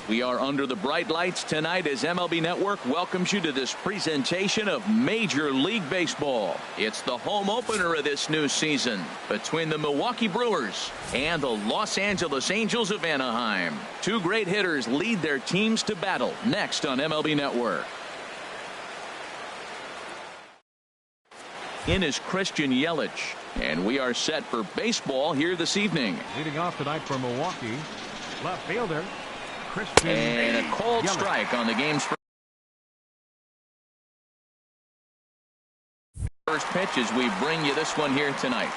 We are under the bright lights tonight as MLB Network welcomes you to this presentation of Major League Baseball. It's the home opener of this new season between the Milwaukee Brewers and the Los Angeles Angels of Anaheim. Two great hitters lead their teams to battle next on MLB Network. In is Christian Yelich, and we are set for baseball here this evening. Leading off tonight for Milwaukee, left fielder Christian and a cold Yelich. strike on the game's first pitch as we bring you this one here tonight.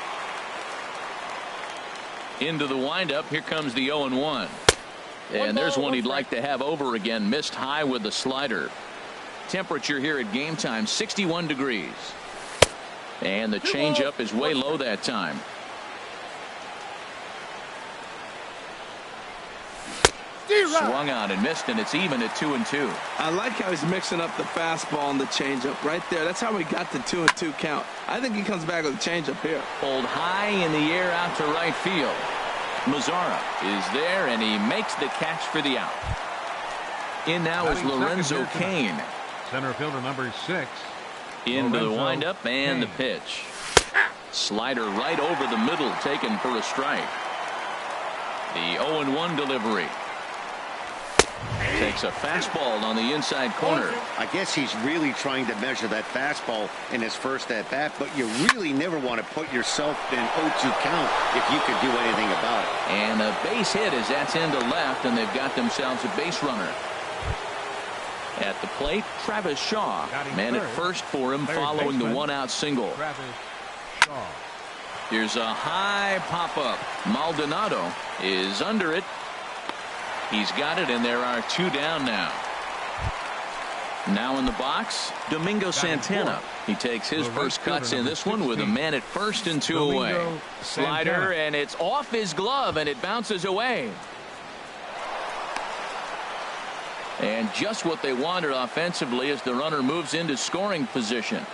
Into the windup, here comes the 0-1. And there's one he'd like to have over again. Missed high with the slider. Temperature here at game time 61 degrees. And the changeup is way low that time. Swung on and missed, and it's even at 2-2. I like how he's mixing up the fastball and the changeup right there. That's how we got the 2-2 count. I think he comes back with a changeup here. Pulled high in the air out to right field. Mazzara is there, and he makes the catch for the out. In now is Lorenzo Cain. Center fielder number 6. Into the windup and the pitch. Slider right over the middle, taken for a strike. The 0-1 delivery. Takes a fastball on the inside corner. I guess he's really trying to measure that fastball in his first at bat, but you really never want to put yourself in 0-2 count if you could do anything about it. And a base hit as that's into left, and they've got themselves a base runner. At the plate, Travis Shaw. Man at first for him following the one-out single. Here's a high pop-up. Maldonado is under it. He's got it, and there are 2 down now. Now in the box, Domingo Santana. He takes his first cuts in this one with a man at first and 2 away. Slider, and it's off his glove, and it bounces away. And just what they wanted offensively as the runner moves into scoring position.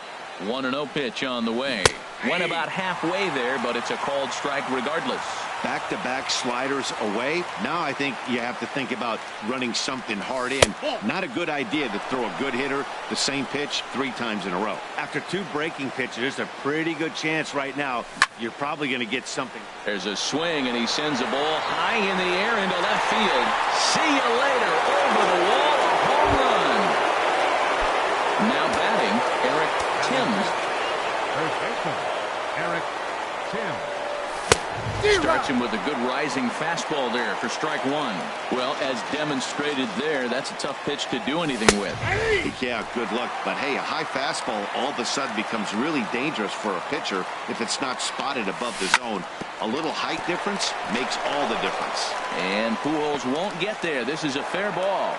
1-0 pitch on the way. Went about halfway there, but it's a called strike regardless. Back-to-back sliders away. Now I think you have to think about running something hard in. Not a good idea to throw a good hitter the same pitch 3 times in a row. After 2 breaking pitches, there's a pretty good chance right now you're probably going to get something. There's a swing, and he sends a ball high in the air into left field. See you later. Over the wall, a home run. Now batting, Eric Timms. First baseman Eric Timms. Starts him with a good rising fastball there for strike 1. Well, as demonstrated there, that's a tough pitch to do anything with. Yeah, good luck. But hey, a high fastball all of a sudden becomes really dangerous for a pitcher if it's not spotted above the zone. A little height difference makes all the difference. And Pujols won't get there. This is a fair ball.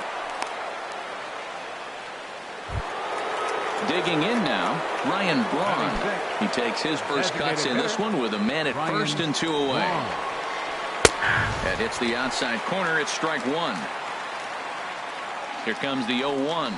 Digging in now, Ryan Braun. He takes his first cuts in this one with a man at first and 2 away. That hits the outside corner. It's strike 1. Here comes the 0-1.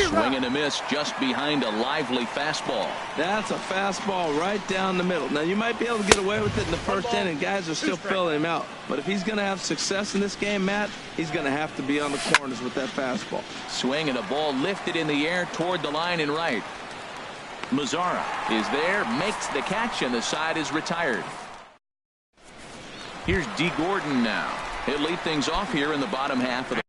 Swing and a miss just behind a lively fastball. That's a fastball right down the middle. Now, you might be able to get away with it in the first inning. Guys are still filling him out. But if he's going to have success in this game, Matt, he's going to have to be on the corners with that fastball. Swing and a ball lifted in the air toward the line and right. Mazzara is there, makes the catch, and the side is retired. Here's D. Gordon now. He'll lead things off here in the bottom half of the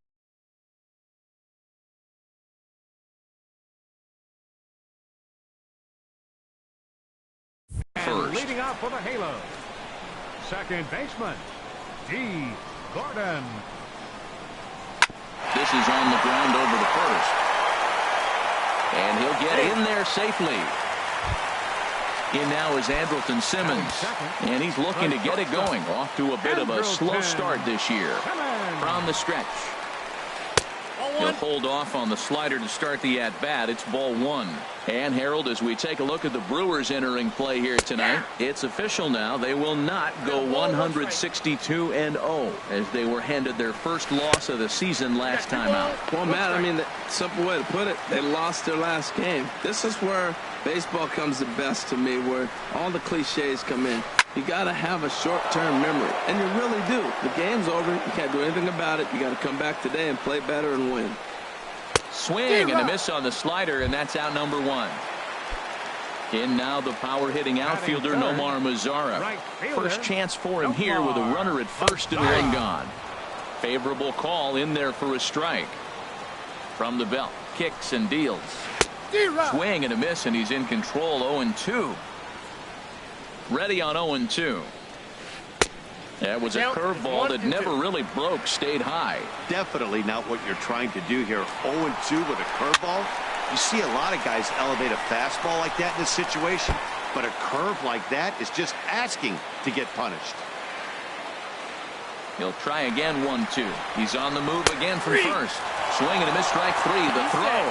first. Leading off for the Halo, second baseman D. Gordon. This is on the ground over to first. And he'll get in there safely. In now is Andrelton Simmons. And he's looking to get it going. Off to a bit of a slow start this year. From the stretch. He'll hold off on the slider to start the at-bat. It's ball 1. And Harold, as we take a look at the Brewers entering play here tonight, it's official now. They will not go 162-0 as they were handed their first loss of the season last time out. Well, Matt, I mean, the simple way to put it, they lost their last game. This is where baseball comes the best to me, where all the cliches come in. You got to have a short-term memory, and you really do. The game's over. You can't do anything about it. You got to come back today and play better and win. Swing and a miss on the slider, and that's out number one. In now the power-hitting outfielder Nomar Mazara. First chance for him here with a runner at first and one gone. Favorable call in there for a strike. From the belt, kicks and deals. Swing and a miss, and he's in control. 0-2. Ready on 0-2. That was a curveball that never really broke, stayed high. Definitely not what you're trying to do here. 0-2 with a curveball. You see a lot of guys elevate a fastball like that in this situation, but a curve like that is just asking to get punished. He'll try again. 1-2. He's on the move again from first. Swing and a miss, strike three. The throw.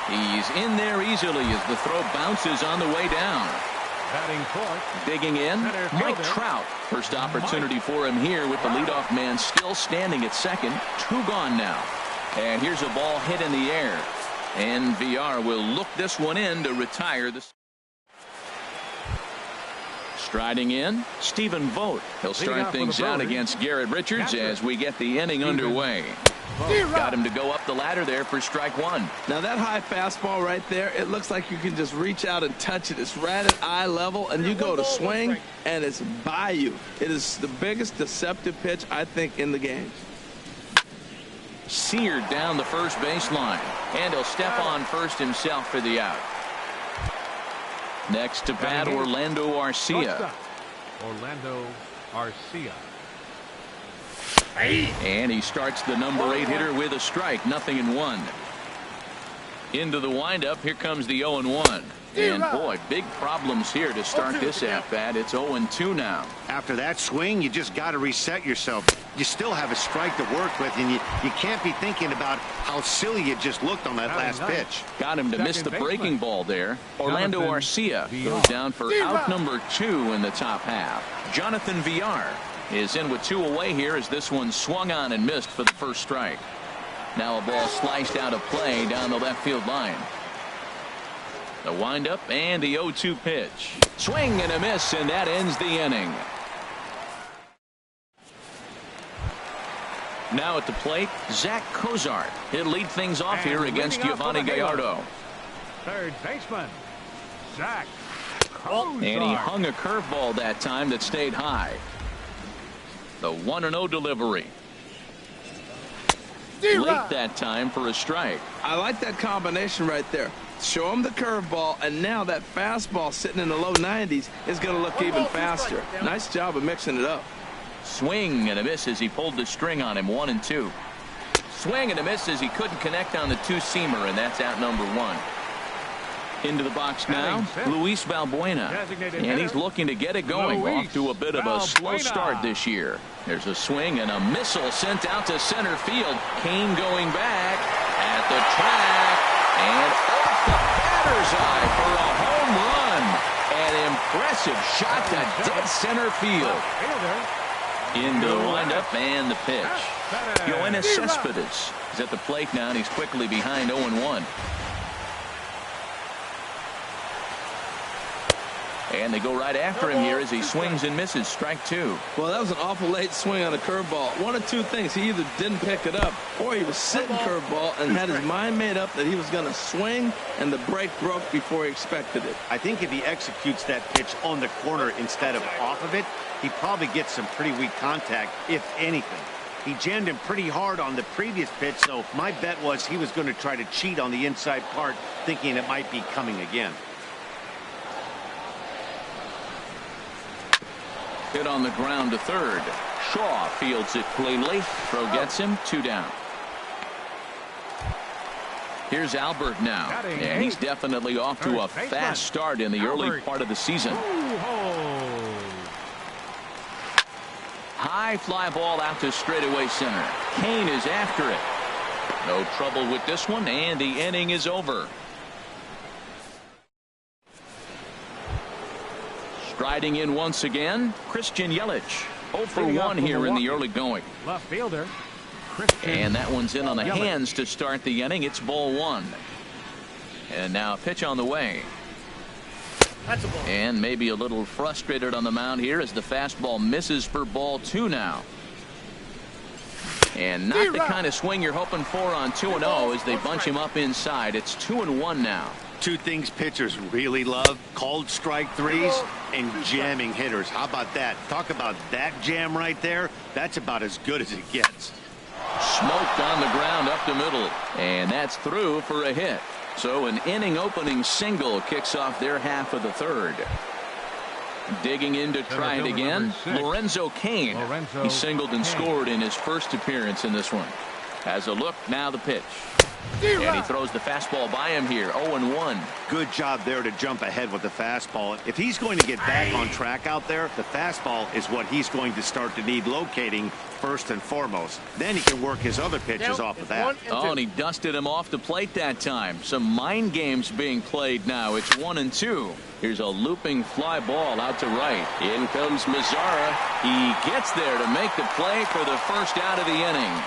He's in there easily as the throw bounces on the way down. Digging in, Mike Trout. First opportunity for him here with the leadoff man still standing at second. 2 gone now. And here's a ball hit in the air. And VR will look this one in to retire this. Striding in, Stephen Vogt. He'll start things out against Garrett Richards as we get the inning underway. Got him to go up the ladder there for strike one. Now that high fastball right there, it looks like you can just reach out and touch it. It's right at eye level, and you go to swing, and it's by you. It is the biggest deceptive pitch, I think, in the game. Seared down the first baseline, and he'll step on first himself for the out. Next to bat, Orlando Arcia. Orlando Arcia. And he starts the number 8 hitter with a strike. 0-1. Into the windup. Here comes the 0-1. And boy, big problems here to start this at bat. It's 0-2 now. After that swing, you just got to reset yourself. You still have a strike to work with, and you can't be thinking about how silly you just looked on that last pitch. Got him to miss the breaking ball there. Orlando Arcia goes down for out number 2 in the top half. Jonathan VR is in with 2 away here as this one swung on and missed for the first strike. Now a ball sliced out of play down the left field line. The windup and the 0-2 pitch. Swing and a miss, and that ends the inning. Now at the plate, Zach Cozart. He'll lead things off here against Giovanni Gallardo. Third baseman, Zach Cozart. And he hung a curveball that time that stayed high. The 1-0 delivery. Late that time for a strike. I like that combination right there. Show him the curveball, and now that fastball sitting in the low 90s is going to look even faster. Nice job of mixing it up. Swing and a miss as he pulled the string on him. 1-2. Swing and a miss as he couldn't connect on the 2-seamer, and that's out number 1. Into the box now, Luis Valbuena, and he's looking to get it going. Off to a bit of a slow start this year. There's a swing and a missile sent out to center field. Kane going back at the track and off the batter's eye for a home run. An impressive shot to dead center field. Into the windup and the pitch. Yoenis Cespedes is at the plate now, and he's quickly behind 0-1. And they go right after him here as he swings and misses. Strike 2. Well, that was an awful late swing on a curveball. One of two things. He either didn't pick it up or he was sitting curveball and had his mind made up that he was going to swing, and the break broke before he expected it. I think if he executes that pitch on the corner instead of off of it, he probably gets some pretty weak contact, if anything. He jammed him pretty hard on the previous pitch, so my bet was he was going to try to cheat on the inside part, thinking it might be coming again. Hit on the ground to third. Shaw fields it cleanly. Throw gets him. 2 down. Here's Albert now, and he's definitely off to a fast start in the early part of the season. High fly ball out to straightaway center. Kane is after it. No trouble with this one, and the inning is over. Striding in once again, Christian Yelich. 0 for 1 here in the early going. Left fielder. And that one's in on the hands to start the inning. It's ball 1. And now a pitch on the way. And maybe a little frustrated on the mound here as the fastball misses for ball 2 now. And not the kind of swing you're hoping for on 2-0 as they bunch him up inside. It's 2-1 now. Two things pitchers really love: called strike threes and jamming hitters. How about that? Talk about that jam right there. That's about as good as it gets. Smoked on the ground up the middle, and that's through for a hit. So an inning opening single kicks off their half of the third. Digging in to try it again, Lorenzo Cain. He singled and scored in his first appearance in this one. Has a look, now the pitch. And he throws the fastball by him here, 0-1. Good job there to jump ahead with the fastball. If he's going to get back on track out there, the fastball is what he's going to start to need locating first and foremost. Then he can work his other pitches off of that. Oh, and he dusted him off the plate that time. Some mind games being played now. It's 1-2. Here's a looping fly ball out to right. In comes Mazzara. He gets there to make the play for the first out of the inning.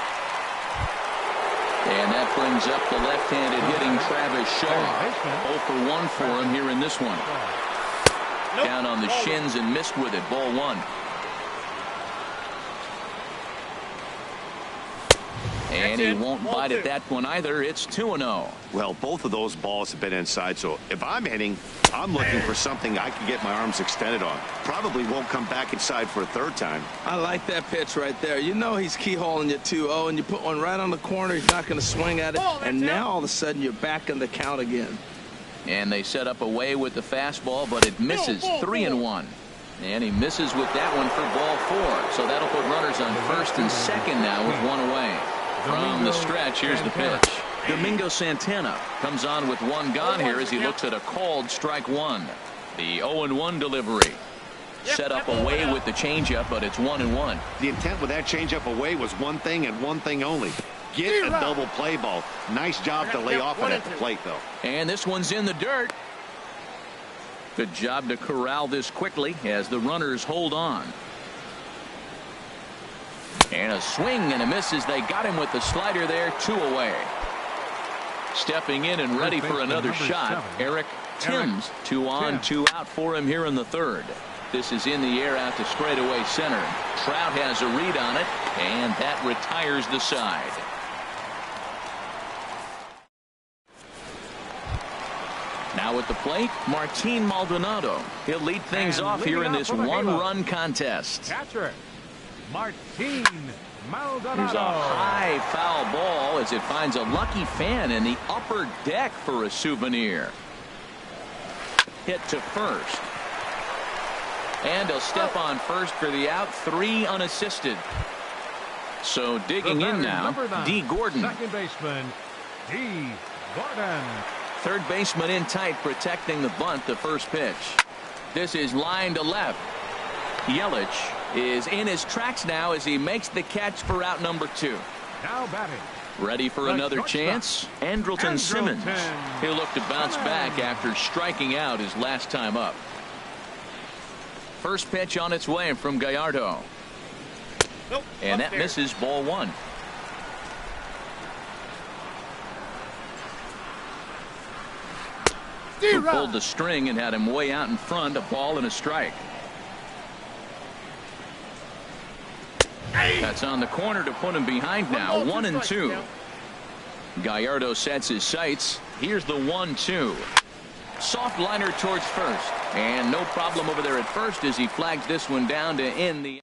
And that brings up the left-handed hitting Travis Shaw. 0 for 1 for him here in this one. Down on the shins and missed with it. Ball 1. And he won't bite at that one either. It's 2-0. Well, both of those balls have been inside, so if I'm hitting, I'm looking for something I can get my arms extended on. Probably won't come back inside for a third time. I like that pitch right there. You know he's keyholing you 2-0, and you put one right on the corner. He's not going to swing at it. And now all of a sudden you're back in the count again. And they set up away with the fastball, but it misses. 3-1. And he misses with that one for ball 4. So that'll put runners on first and second now with one away. From the stretch, here's the pitch. Domingo Santana comes on with one gone here as he looks at a called strike 1. The 0-1 delivery. Set up away with the changeup, but it's 1-1. The intent with that changeup away was one thing and one thing only: get a double play ball. Nice job to lay off it at the plate, though. And this one's in the dirt. Good job to corral this quickly as the runners hold on. And a swing and a miss as they got him with the slider there. 2 away. Stepping in and ready for another shot, Eric Timms. 2 on, 2 out for him here in the third. This is in the air out to straightaway center. Trout has a read on it, and that retires the side. Now at the plate, Martin Maldonado. He'll lead things off here in this one-run contest. Catcher, Martin Maldonado. Here's a high foul ball as it finds a lucky fan in the upper deck for a souvenir. Hit to first. And he'll step on first for the out. 3 unassisted. So digging in now, D. Gordon. Second baseman, D. Gordon. Third baseman in tight, protecting the bunt. The first pitch. This is line to left. Yelich is in his tracks now as he makes the catch for out number 2. Now batting. Ready for another chance. Andrelton Simmons. He'll look to bounce back after striking out his last time up. First pitch on its way from Gallardo. And that misses. Ball 1. Who pulled the string and had him way out in front. A ball and a strike. That's on the corner to put him behind now. 1-2. Gallardo sets his sights. Here's the 1-2. Soft liner towards first. And no problem over there at first as he flags this one down to end the.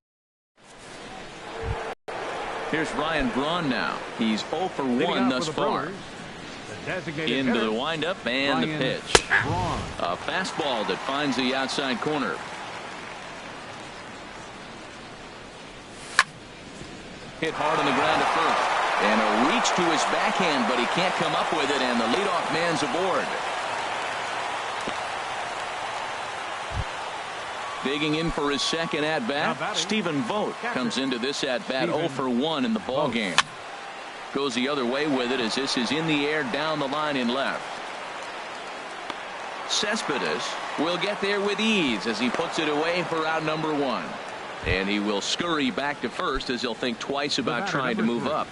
Here's Ryan Braun now. He's 0 for 1 thus far. Into the windup and the pitch. A fastball that finds the outside corner. Hit hard on the ground at first. And a reach to his backhand, but he can't come up with it, and the leadoff man's aboard. Digging in for his second at-bat, Stephen Vogt comes into this at-bat 0 for 1 in the ballgame. Goes the other way with it as this is in the air down the line in left. Cespedes will get there with ease as he puts it away for out number 1. And he will scurry back to first as he'll think twice about trying to move up.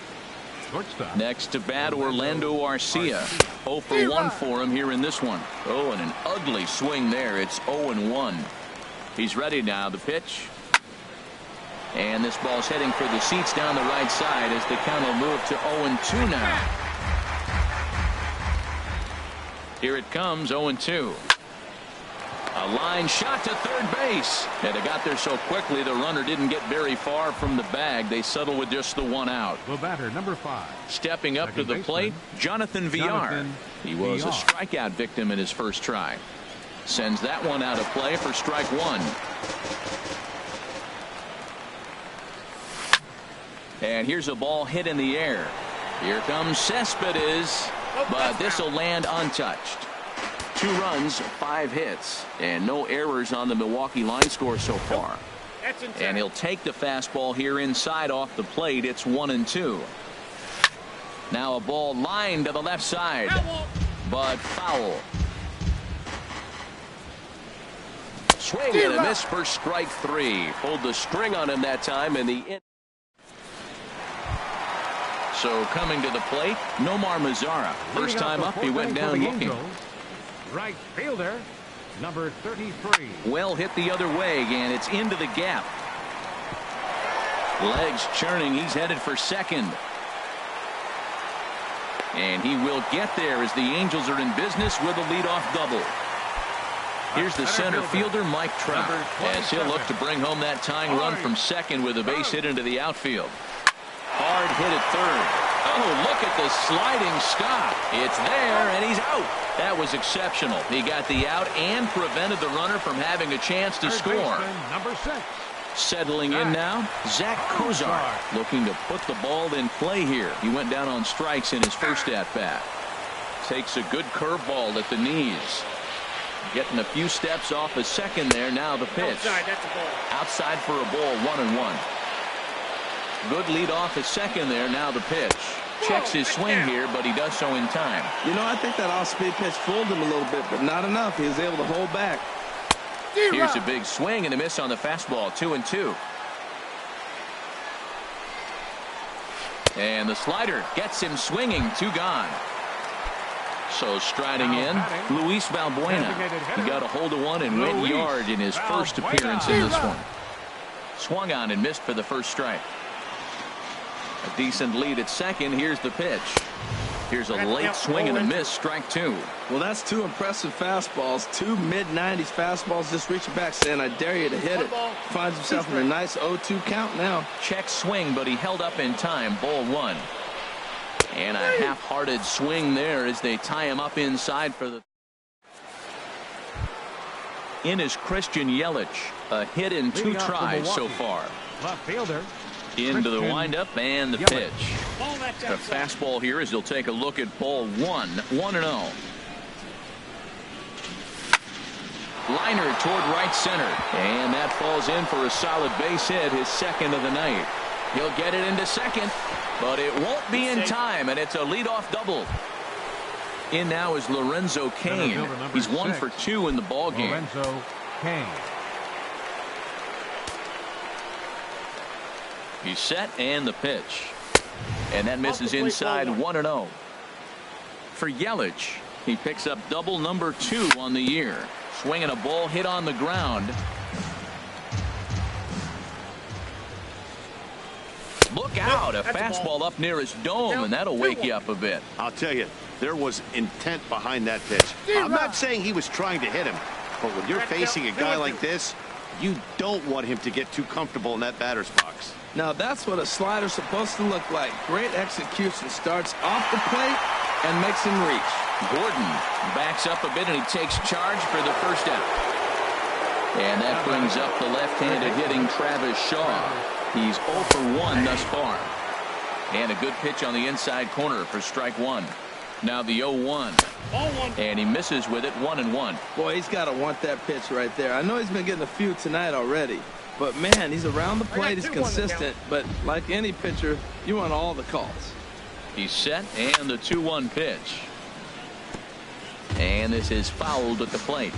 shortstop. Next to bat, Orlando Arcia. 0 for 1 for him here in this one. Oh, and an ugly swing there. It's 0-1. He's ready now. The pitch. And this ball's heading for the seats down the right side as the count will move to 0-2 now. Here it comes, 0-2. A line shot to third base. And it got there so quickly the runner didn't get very far from the bag. They settle with just the one out. The batter, number 5. Stepping up to the plate, Jonathan Villar. He was a strikeout victim in his first try. Sends that one out of play for strike 1. And here's a ball hit in the air. Here comes Cespedes, but this will land untouched. 2 runs, 5 hits, and no errors on the Milwaukee line score so far. And he'll take the fastball here inside off the plate. It's 1-2. Now a ball lined to the left side, but foul. Swing and a miss for strike 3. Pulled the string on him that time in the. So coming to the plate, Nomar Mazara. First time up, he went down looking. Right fielder, number 33. Well hit the other way, and it's into the gap. Legs churning. He's headed for second. And he will get there as the Angels are in business with a leadoff double. Here's the center fielder, Mike Trout, as he'll look to bring home that tying run from second with a base hit into the outfield. Hard hit at third. Oh, look at the sliding stop. It's there, and he's out. That was exceptional. He got the out and prevented the runner from having a chance to score. Number 6. Settling in now, Zach Kozar, looking to put the ball in play here. He went down on strikes in his first at-bat. Takes a good curveball at the knees. Getting a few steps off a second there. Now the pitch. Outside for a ball, 1-1. Good lead off a second there. Now the pitch. Checks his swing here, but he does so in time. You know, I think that off-speed pitch fooled him a little bit, but not enough. He was able to hold back. Here's a big swing and a miss on the fastball. 2-2. And the slider gets him swinging. 2 gone. So striding in, Luis Valbuena. He got a hold of one and went yard in his first appearance in this one. Swung on and missed for the first strike. A decent lead at second. Here's the pitch. Here's a late swing and a miss. Strike 2. Well, that's 2 impressive fastballs. 2 mid-90s fastballs just reaching back saying, I dare you to hit it. Finds himself in a nice 0-2 count now. Check swing, but he held up in time. Ball 1. And a half-hearted swing there as they tie him up inside for the. In is Christian Yelich. A hit in 2 tries so far. Left fielder. Into the windup and the pitch. The fastball here as he'll take a look at ball 1. 1-0. Liner toward right center. And that falls in for a solid base hit, his second of the night. He'll get it into second, but it won't be in time, and it's a leadoff double. In now is Lorenzo Cain. He's 1 for 2 in the ball game. Lorenzo Cain. He's set and the pitch. And that misses inside. 1-0. For Yelich, he picks up double number 2 on the year. Swinging a ball hit on the ground. Look out, a fastball up near his dome, and that'll wake you up a bit. I'll tell you, there was intent behind that pitch. I'm not saying he was trying to hit him, but when you're facing a guy like this, you don't want him to get too comfortable in that batter's box. Now that's what a slider's supposed to look like. Great execution. Starts off the plate and makes him reach. Gordon backs up a bit and he takes charge for the first out. And that brings up the left-handed hitting Travis Shaw. He's 0 for 1 thus far. And a good pitch on the inside corner for strike 1. Now the 0-1. And he misses with it. 1-1. Boy, he's got to want that pitch right there. I know he's been getting a few tonight already. But, man, he's around the plate. He's consistent. But like any pitcher, you want all the calls. He's set and the 2-1 pitch. And this is fouled at the plate.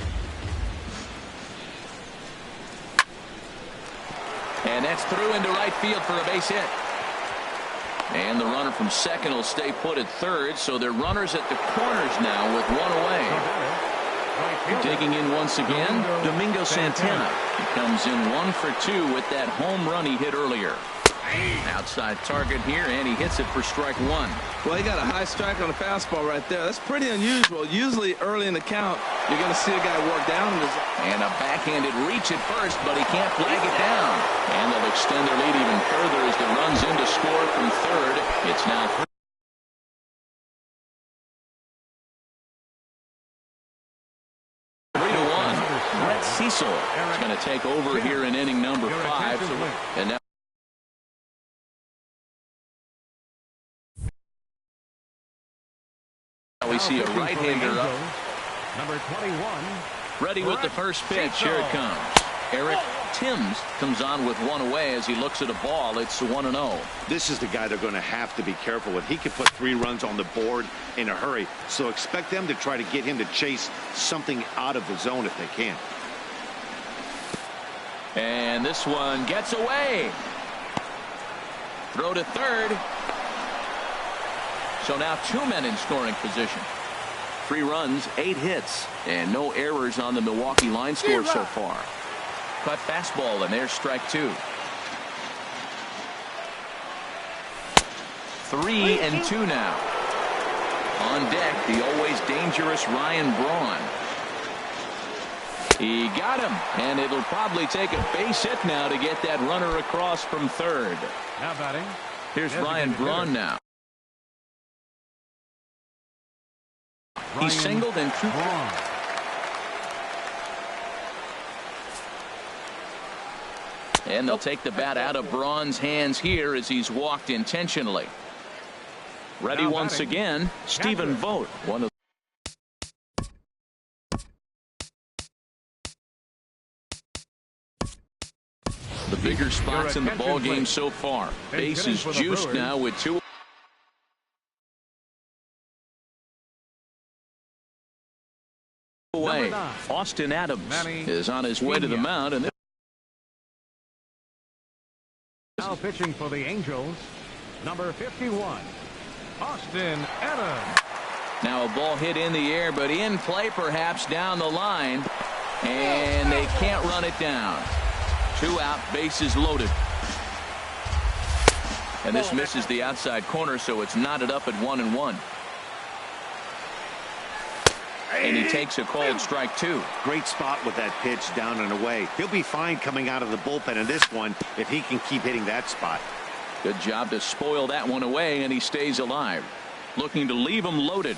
And that's through into right field for a base hit. And the runner from second will stay put at third, so they're runners at the corners now with one away. Digging in once again, Domingo Santana. He comes in 1 for 2 with that home run he hit earlier. Outside target here, and he hits it for strike one. Well, he got a high strike on the fastball right there. That's pretty unusual. Usually early in the count, you're going to see a guy work down. And a backhanded reach at first, but he can't flag it down. And they'll extend their lead even further as the run's in to score from third. It's now 3-1. Brett Cecil is going to take over here in inning number 5. And now we see a right-hander up. Number 21. Ready with the first pitch. Here it comes. Eric Timms comes on with one away as he looks at a ball. It's 1-0. This is the guy they're going to have to be careful with. He could put 3 runs on the board in a hurry. So expect them to try to get him to chase something out of the zone if they can. And this one gets away. Throw to third. So now 2 men in scoring position. 3 runs, 8 hits, and no errors on the Milwaukee line score so far. Cut fastball, and there's strike 2. 3-2 now. On deck, the always dangerous Ryan Braun. He got him, and it'll probably take a base hit now to get that runner across from third. Now batting. Here's Ryan Braun now. He singled and two. And they'll take the bat out of Braun's hands here as he's walked intentionally. Ready once again, Stephen Vogt, one of the bigger spots in the ball game so far. Base is juiced now with 2 away. Austin Adams is on his way to the mound, and now pitching for the Angels, number 51, Austin Adams. Now a ball hit in the air, but in play perhaps down the line, and they can't run it down. 2 out, bases loaded. And this misses the outside corner, so it's knotted up at 1-1. And he takes a called strike 2. Great spot with that pitch down and away. He'll be fine coming out of the bullpen in this one if he can keep hitting that spot. Good job to spoil that one away, and he stays alive. Looking to leave him loaded.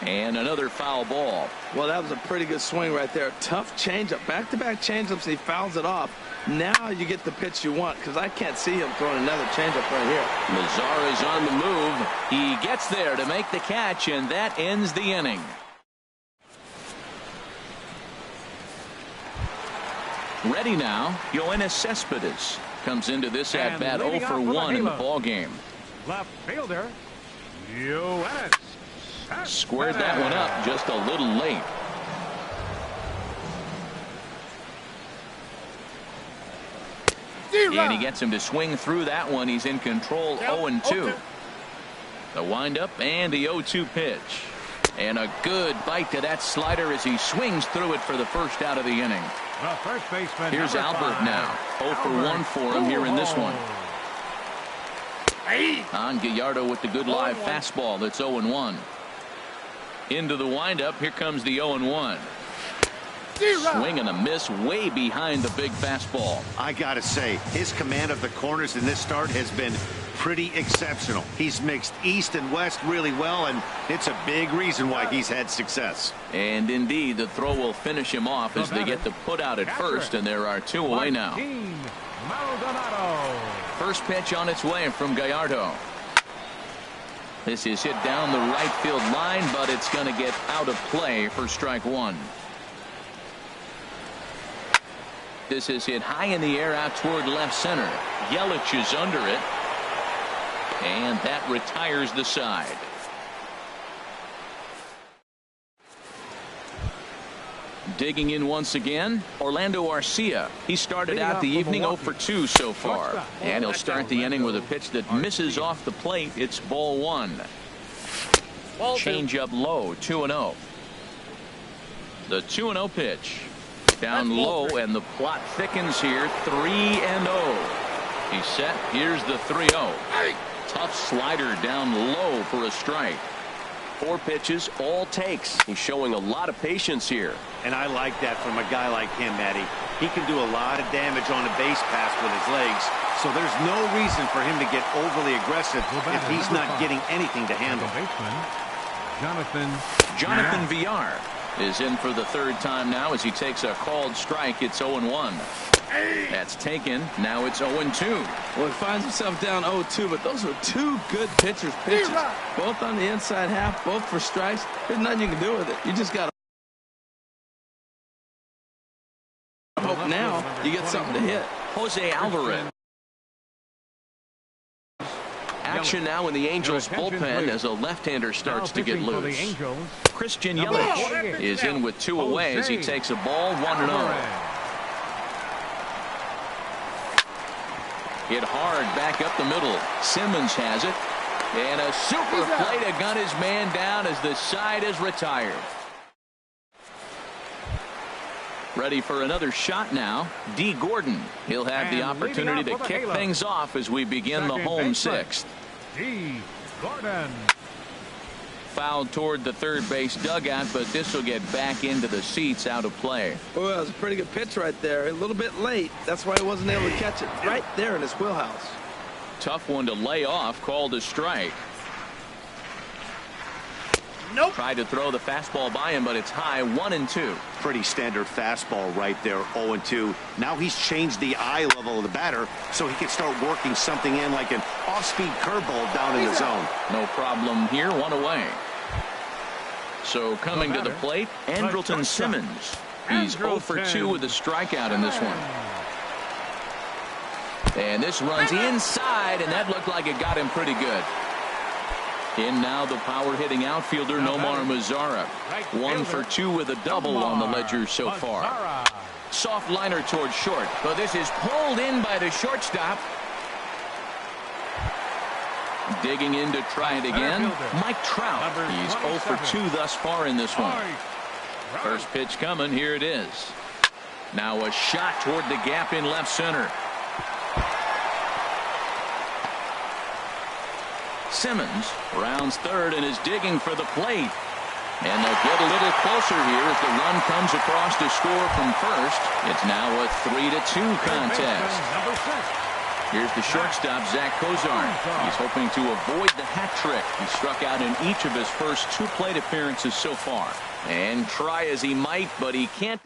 And another foul ball. Well, that was a pretty good swing right there. Tough changeup. Back-to-back changeups, and he fouls it off. Now you get the pitch you want, because I can't see him throwing another changeup right here. Lazar is on the move. He gets there to make the catch, and that ends the inning. Ready now, Yoenis Cespedes comes into this at-bat 0 for 1 in the ball game. Left fielder, Yoenis. Squared that one up just a little late. And he gets him to swing through that one. He's in control 0-2. The windup and the 0-2 pitch. And a good bite to that slider as he swings through it for the first out of the inning. The first baseman. Here's Albert now. 0 for 1 for him here in this one. On Gallardo with the good live fastball. That's 0-1. Into the windup. Here comes the 0-1. Swing and a miss way behind the big fastball. I gotta say, his command of the corners in this start has been pretty exceptional. He's mixed east and west really well, and it's a big reason why he's had success. And indeed, the throw will finish him off as they get the put out at first, and there are 2 away now. First pitch on its way from Gallardo. This is hit down the right field line, but it's going to get out of play for strike 1. This is hit high in the air out toward left center. Yelich is under it. And that retires the side. Digging in once again, Orlando Arcia. He started out the evening 0 for 2 so far. And he'll start the inning with a pitch that misses off the plate. It's ball 1. Change up low, 2-0. The 2-0 pitch. Down low, and the plot thickens here, 3-0. He's set. Here's the 3-0. Tough slider down low for a strike. 4 pitches, all takes. He's showing a lot of patience here. And I like that from a guy like him, Matty. He can do a lot of damage on a base pass with his legs, so there's no reason for him to get overly aggressive if he's not getting anything to handle. Jonathan Villar is in for the 3rd time now as he takes a called strike. It's 0-1. That's taken. Now it's 0-2. Well, he finds himself down 0-2, but those are 2 good pitchers' pitches. Both on the inside half, both for strikes. There's nothing you can do with it. You just got to hope now you get something to hit. Jose Alvarez. Action now in the Angels bullpen as a left-hander starts to get loose. Christian Yelich is in with 2 away as he takes a ball, 1-0. Hit hard back up the middle. Simmons has it. And a super play to gun his man down as the side is retired. Ready for another shot now. D. Gordon. He'll have the opportunity to kick things off as we begin the home 6th. D. Gordon. Fouled toward the 3rd base dugout, but this will get back into the seats, out of play. Well, that was a pretty good pitch right there. A little bit late. That's why he wasn't able to catch it right there in his wheelhouse. Tough one to lay off, called a strike. Nope. Tried to throw the fastball by him, but it's high, 1-2. Pretty standard fastball right there, 0-2. Now he's changed the eye level of the batter so he can start working something in like an off-speed curveball down in the zone. No problem here, 1 away. So coming to the plate, Andrelton Simmons. He's 0 for 2 with a strikeout in this one. And this runs inside, and that looked like it got him pretty good. In now the power-hitting outfielder Nomar Mazara. 1 for 2 with a double on the ledger so far. Soft liner towards short, but this is pulled in by the shortstop. Digging in to try it again, Mike Trout. He's 0 for 2 thus far in this one. First pitch coming, here it is. Now a shot toward the gap in left center. Simmons rounds 3rd and is digging for the plate. And they'll get a little closer here as the run comes across to score from first. It's now a 3-2 contest. Here's the shortstop, Zach Kozar. He's hoping to avoid the hat trick. He struck out in each of his first 2 plate appearances so far. And try as he might, but he can't.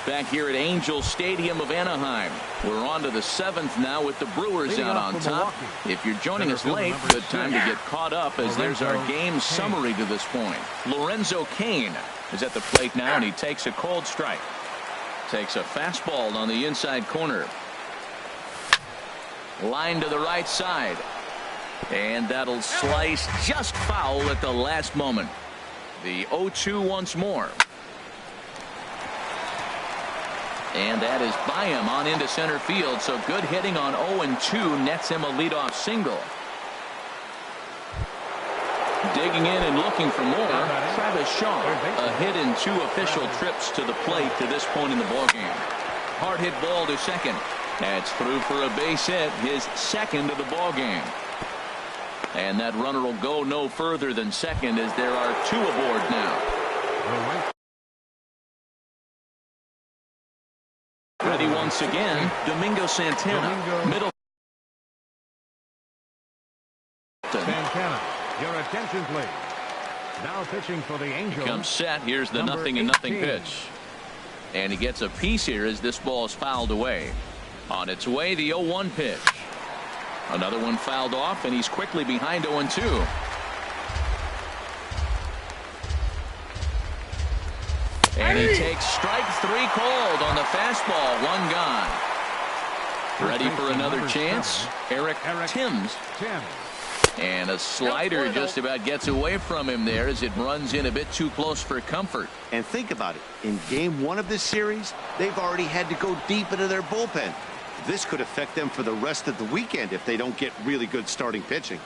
Back here at Angel Stadium of Anaheim. We're on to the 7th now with the Brewers out on top. If you're joining us late, good time to get caught up as there's our game summary to this point. Lorenzo Cain is at the plate now, and he takes a cold strike. Takes a fastball on the inside corner. Line to the right side. And that'll slice just foul at the last moment. The 0-2 once more. And that is by him on into center field. So good hitting on 0-2 nets him a leadoff single. Digging in and looking for more, Travis Shaw. A hit in 2 official trips to the plate to this point in the ballgame. Hard hit ball to second. That's through for a base hit, his 2nd of the ballgame. And that runner will go no further than second as there are 2 aboard now. Ready once again, Domingo Santana. Middle. Santana, your attention please. Now pitching for the Angels. Comes set. Here's the 0-0 pitch. And he gets a piece here as this ball is fouled away. On its way, the 0-1 pitch. Another one fouled off, and he's quickly behind 0-2. And he takes strike 3 called on the fastball. 1 gone. Ready for another chance. Eric Timms. And a slider just about gets away from him there as it runs in a bit too close for comfort. And think about it. In game 1 of this series, they've already had to go deep into their bullpen. This could affect them for the rest of the weekend if they don't get really good starting pitching.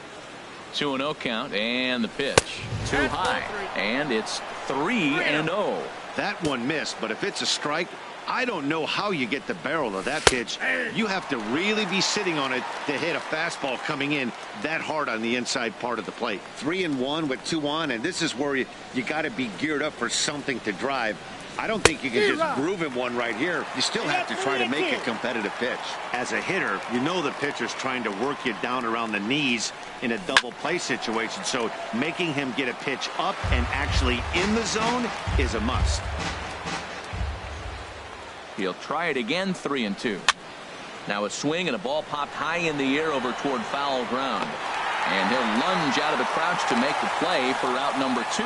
2-0 count, and the pitch. Too high, and it's 3-0. That one missed, but if it's a strike, I don't know how you get the barrel of that pitch. You have to really be sitting on it to hit a fastball coming in that hard on the inside part of the plate. 3-1 with 2 on, and this is where you got to be geared up for something to drive. I don't think you can just groove him one right here. You still have to try to make a competitive pitch. As a hitter, you know the pitcher's trying to work you down around the knees in a double play situation, so making him get a pitch up and actually in the zone is a must. He'll try it again, 3-2. Now a swing and a ball popped high in the air over toward foul ground. And he'll lunge out of the crouch to make the play for out number 2.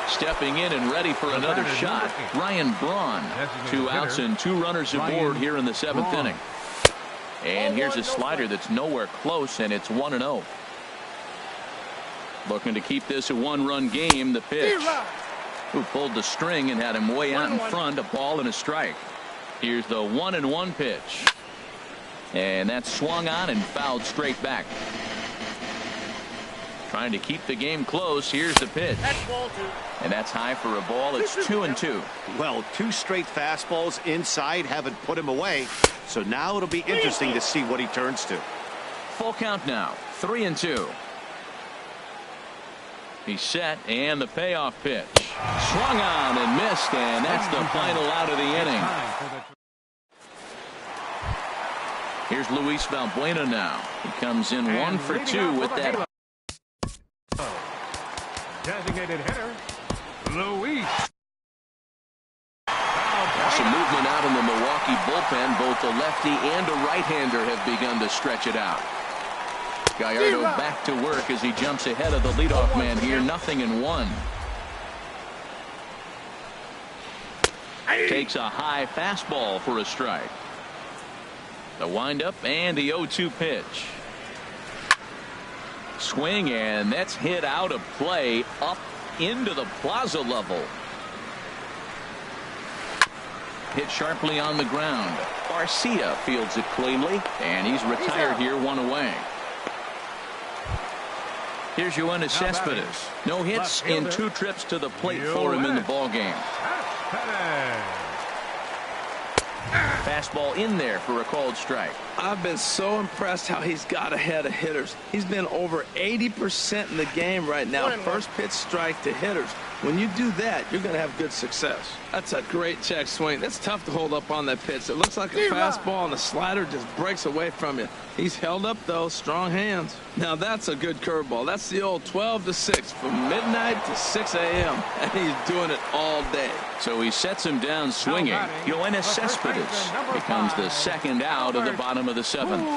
Stepping in and ready for another shot, Ryan Braun. 2 outs and 2 runners aboard here in the 7th inning. And here's a slider that's nowhere close, and it's 1-0. Looking to keep this a 1-run game. The pitch. Who pulled the string and had him way out in front, a ball and a strike. Here's the 1-1 pitch. And that's swung on and fouled straight back. Trying to keep the game close. Here's the pitch. And that's high for a ball. It's 2-2. Well, 2 straight fastballs inside haven't put him away. So now it'll be interesting to see what he turns to. Full count now. 3-2. He's set, and the payoff pitch. Swung on and missed, and that's the final out of the inning. Here's Luis Valbuena now. He comes in 1 for 2 with that. Designated hitter, Luis. Some movement out in the Milwaukee bullpen. Both a lefty and a right-hander have begun to stretch it out. Gallardo back to work as he jumps ahead of the leadoff man here. 0-1. Takes a high fastball for a strike. The windup and the 0-2 pitch. Swing, and that's hit out of play up into the plaza level. Hit sharply on the ground. Garcia fields it cleanly, and he's retired here, 1 away. Here's Yoenis Cespedes. No hits in 2 trips to the plate for him in the ballgame. Fastball in there for a called strike. I've been so impressed how he's got ahead of hitters. He's been over 80% in the game right now. First pitch strike to hitters. When you do that, you're going to have good success. That's a great check swing. That's tough to hold up on that pitch. It looks like a fastball, and the slider just breaks away from you. He's held up, though. Strong hands. Now, that's a good curveball. That's the old 12 to 6 from midnight to 6 a.m., and he's doing it all day. So he sets him down swinging. Yoenis Cespedes becomes the 2nd out of the bottom of the 7th.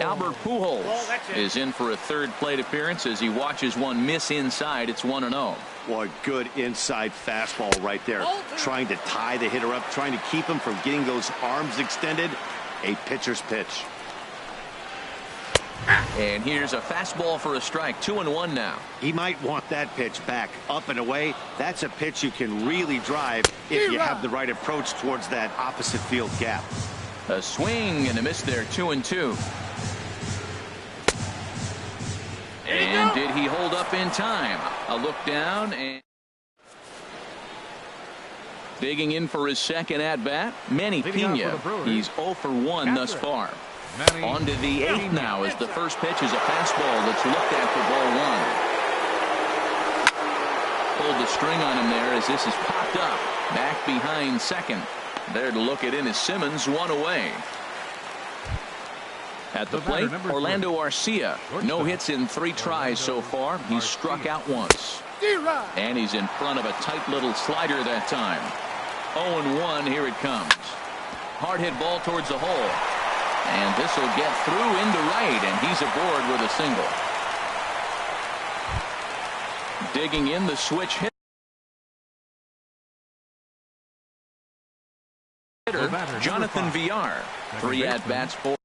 Albert Pujols is in for a 3rd plate appearance as he watches one miss inside. It's 1-0. Boy, good inside fastball right there. Trying to tie the hitter up, trying to keep him from getting those arms extended. A pitcher's pitch. And here's a fastball for a strike. 2-1 now. He might want that pitch back up and away. That's a pitch you can really drive if you have the right approach towards that opposite field gap. A swing and a miss there. 2-2. And did he hold up in time? A look down, and digging in for his 2nd at bat, Manny Pena. He's 0 for 1 thus far. On to the 8th now as the first pitch is a fastball that's looked at for ball 1. Pulled the string on him there as this is popped up. Back behind 2nd. There to look it in is Simmons, 1 away. At the plate, Orlando Arcia. No hits in 3 tries so far. He's struck out once. And he's in front of a tight little slider that time. 0-1, here it comes. Hard hit ball towards the hole. And this will get through into right, and he's aboard with a single. Digging in the switch hitter, Jonathan Villar. 3 at-bats for him.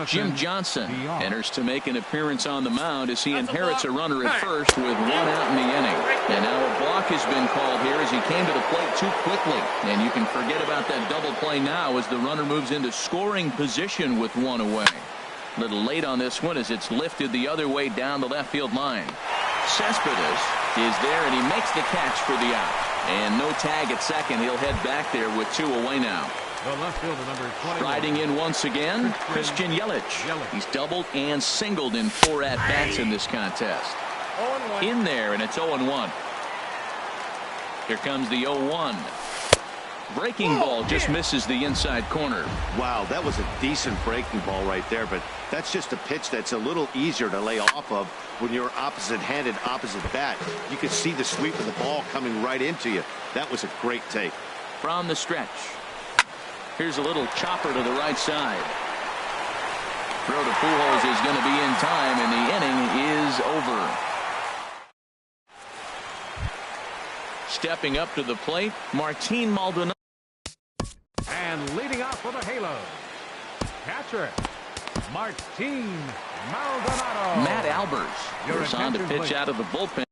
Jim Johnson enters to make an appearance on the mound as he inherits a runner at first with 1 out in the inning. And now a balk has been called here as he came to the plate too quickly. And you can forget about that double play now as the runner moves into scoring position with 1 away. A little late on this one as it's lifted the other way down the left field line. Cespedes is there and he makes the catch for the out. And no tag at second. He'll head back there with 2 away now. The left fielder, number 21. Riding in once again, Christian Yelich. He's doubled and singled in 4 at-bats in this contest. In there, and it's 0-1. Here comes the 0-1. Breaking ball just misses the inside corner. Wow, that was a decent breaking ball right there, but that's just a pitch that's a little easier to lay off of when you're opposite-handed, opposite bat. You can see the sweep of the ball coming right into you. That was a great take. From the stretch. Here's a little chopper to the right side. Throw to Pujols is going to be in time, and the inning is over. Stepping up to the plate, Martin Maldonado. And leading off for the Halos, catcher, Martin Maldonado. Matt Albers is on to pitch out of the bullpen.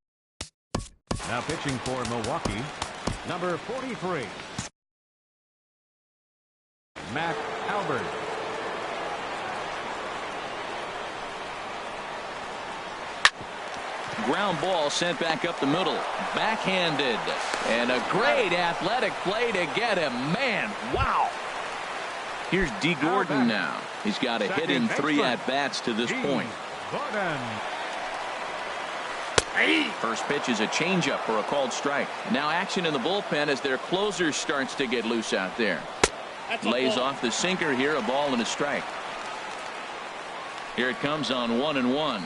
Now pitching for Milwaukee, number 43. Matt Albert. Ground ball sent back up the middle. Backhanded. And a great athletic play to get him. Man, wow. Here's D. Gordon now. He's got a hit in 3 at-bats to this point. First pitch is a changeup for a called strike. Now action in the bullpen as their closer starts to get loose out there. Lays off the sinker here, a ball and a strike. Here it comes on 1-1.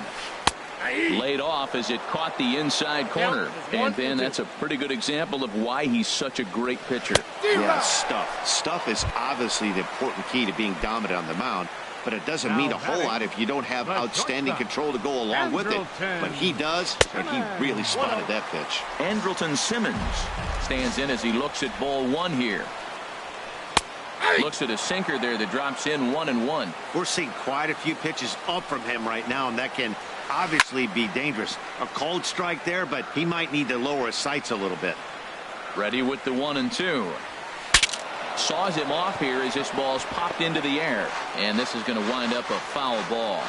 Laid off as it caught the inside corner. And Ben, that's a pretty good example of why he's such a great pitcher. Yeah, stuff. Stuff is obviously the important key to being dominant on the mound, but it doesn't mean a whole lot if you don't have outstanding control to go along with it. But he does, and he really spotted that pitch. Andrelton Simmons stands in as he looks at ball 1 here. Looks at a sinker there that drops in 1-1. We're seeing quite a few pitches up from him right now, and that can obviously be dangerous. A cold strike there, but he might need to lower his sights a little bit. Ready with the 1-2. Saws him off here as this ball's popped into the air. And this is going to wind up a foul ball.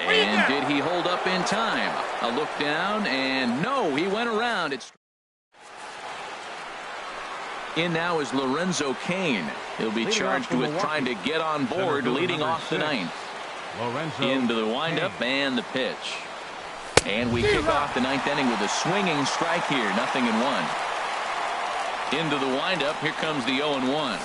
And did he hold up in time? A look down, and no, he went around. It's in now is Lorenzo Cain. He'll be charged with trying to get on board, leading off the 9th. Into the windup and the pitch. And we kick off the 9th inning with a swinging strike here. 0-1. Into the windup. Here comes the 0-1.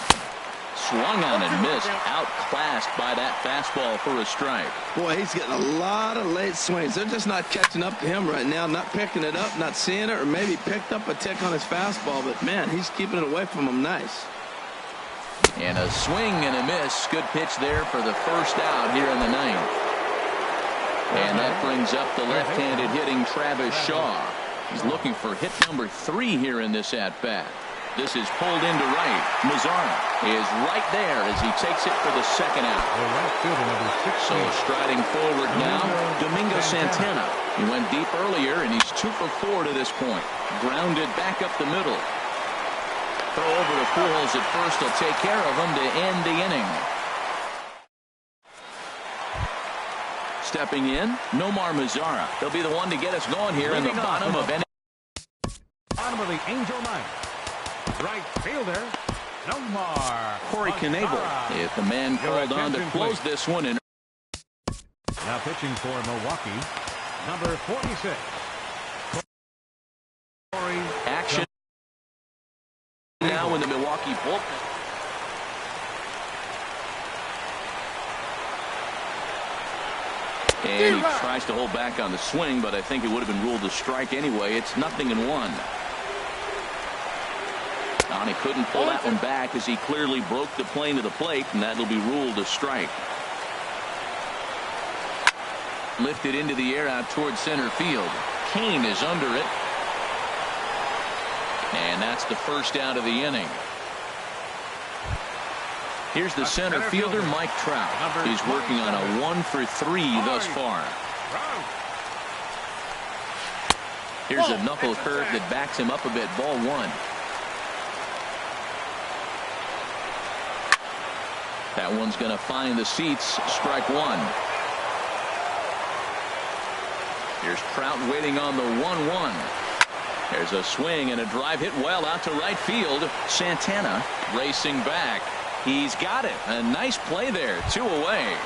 Swung on and missed. Outclassed by that fastball for a strike. Boy, he's getting a lot of late swings. They're just not catching up to him right now. Not picking it up, not seeing it, or maybe picked up a tick on his fastball. But, man, he's keeping it away from him nice. And a swing and a miss. Good pitch there for the first out here in the 9th. And that brings up the left-handed hitting Travis Shaw. He's looking for hit number 3 here in this at-bat. This is pulled into right. Mazzara is right there as he takes it for the second out. So striding forward now, Domingo Santana. He went deep earlier, and he's 2 for 4 to this point. Grounded back up the middle. Throw over to Pujols at first. He'll take care of him to end the inning. Stepping in, Nomar Mazzara. He'll be the one to get us going here in the bottom of inning. Bottom of the Angel ninth. Right fielder, Nomar. Corey Knebel is the man called on to close this one. Now pitching for Milwaukee, number 46. Corey. Action now in the Milwaukee bullpen. And he tries to hold back on the swing, but I think it would have been ruled a strike anyway. It's 0-1. And he couldn't pull that one back as he clearly broke the plane to the plate, and that'll be ruled a strike. Lifted into the air out towards center field. Cain is under it. And that's the first out of the inning. Here's the center fielder, Mike Trout. He's working on a 1 for 3 thus far. Here's a knuckle curve that backs him up a bit. Ball 1. That one's going to find the seats. Strike 1. Here's Trout waiting on the 1-1. There's a swing and a drive hit well out to right field. Santana racing back. He's got it. A nice play there. 2 away.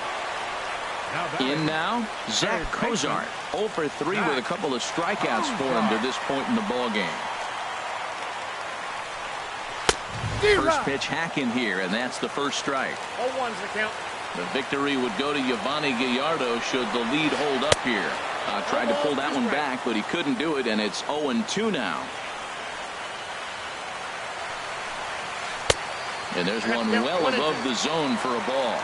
In now, Zach Cozart. 0 for 3 with a couple of strikeouts for him to this point in the ball game. First pitch hack in here, and that's the first strike. 0-1's the count. The victory would go to Yovani Gallardo should the lead hold up here. Tried to pull that one back, but he couldn't do it, and it's 0-2 now. And there's one well above the zone for a ball.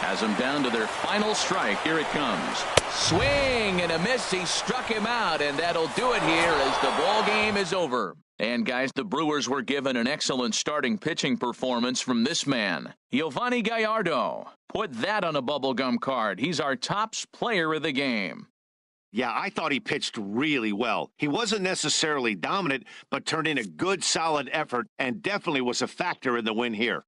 Has them down to their final strike. Here it comes. Swing and a miss. He struck him out, and that'll do it here as the ball game is over. And guys, the Brewers were given an excellent starting pitching performance from this man, Yovani Gallardo. Put that on a bubblegum card. He's our tops player of the game. Yeah, I thought he pitched really well. He wasn't necessarily dominant, but turned in a good, solid effort and definitely was a factor in the win here.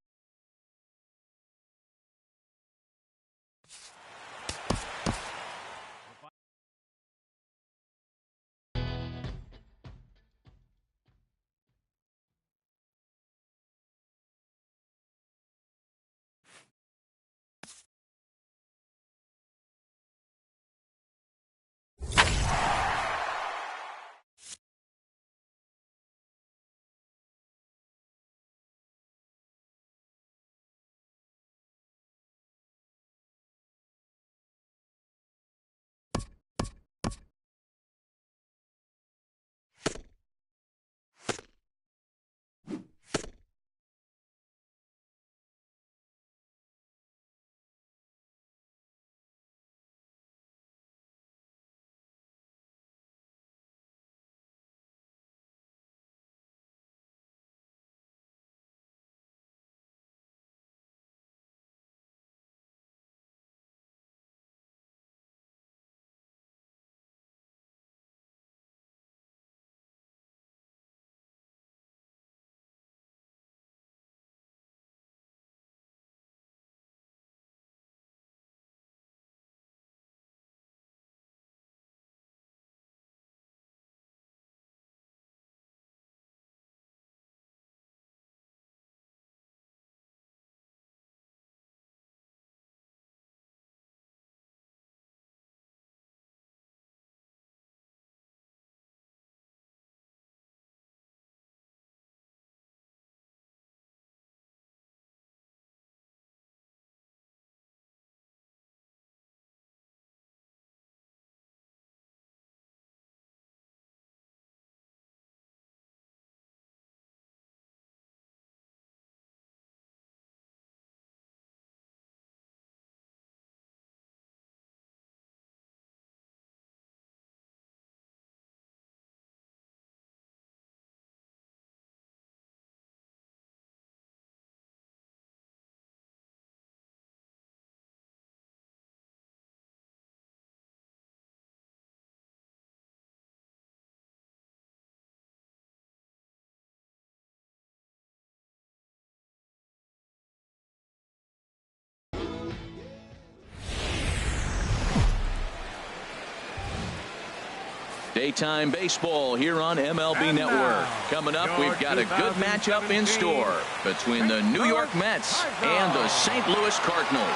Daytime baseball here on MLB Network. Coming up, we've got a good matchup in store between the New York Mets and the St. Louis Cardinals.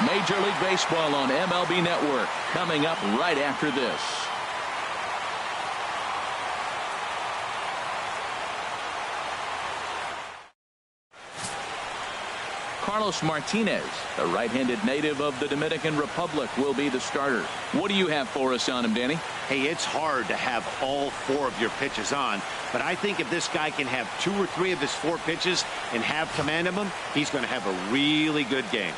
Major League Baseball on MLB Network coming up right after this. Carlos Martinez, a right-handed native of the Dominican Republic, will be the starter. What do you have for us on him, Danny? Hey, it's hard to have all 4 of your pitches on, but I think if this guy can have 2 or 3 of his 4 pitches and have command of them, he's going to have a really good game.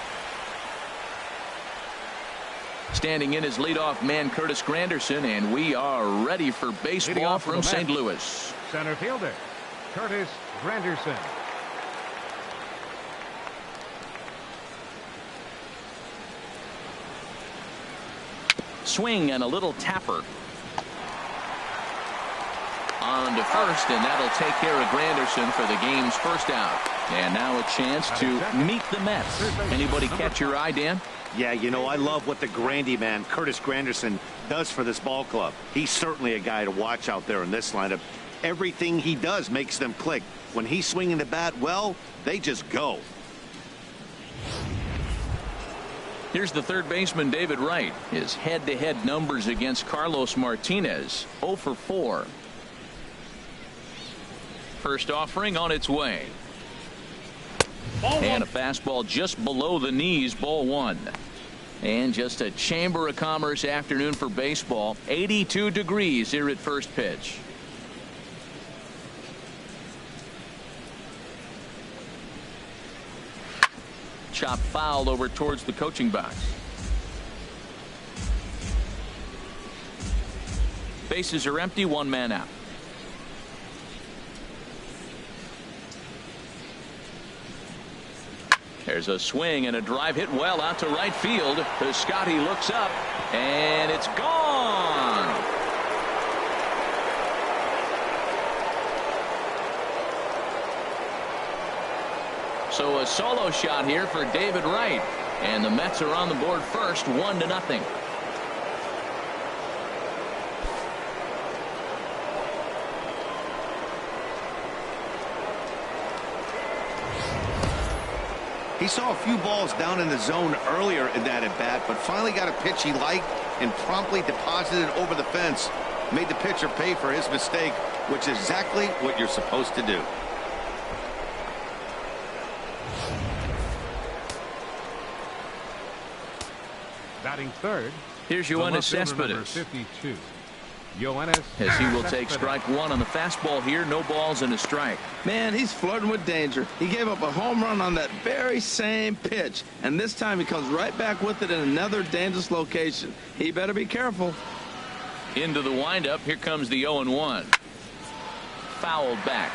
Standing in as leadoff man Curtis Granderson, and we are ready for baseball from St. Louis. Center fielder, Curtis Granderson. Swing and a little tapper. On to first, and that'll take care of Granderson for the game's first out. And now a chance to meet the Mets. Anybody catch your eye, Dan? Yeah, you know, I love what the Grandy man, Curtis Granderson, does for this ball club. He's certainly a guy to watch out there in this lineup. Everything he does makes them click. When he's swinging the bat, well, they just go. Here's the third baseman, David Wright. His head-to-head numbers against Carlos Martinez, 0 for 4. First offering on its way. And a fastball just below the knees, ball 1. And just a Chamber of Commerce afternoon for baseball. 82 degrees here at first pitch. Chop foul over towards the coaching box. Bases are empty, one man out. There's a swing and a drive hit well out to right field. Piscotty looks up, and it's gone. So a solo shot here for David Wright, and the Mets are on the board first, 1-0. He saw a few balls down in the zone earlier in that at-bat, but finally got a pitch he liked and promptly deposited it over the fence. Made the pitcher pay for his mistake, which is exactly what you're supposed to do. Batting third. Here's Yoenis Cespedes. 52. Yoenis. As he will take strike 1 on the fastball here. No balls and a strike. Man, he's flirting with danger. He gave up a home run on that very same pitch, and this time he comes right back with it in another dangerous location. He better be careful. Into the windup. Here comes the 0-1. Fouled back.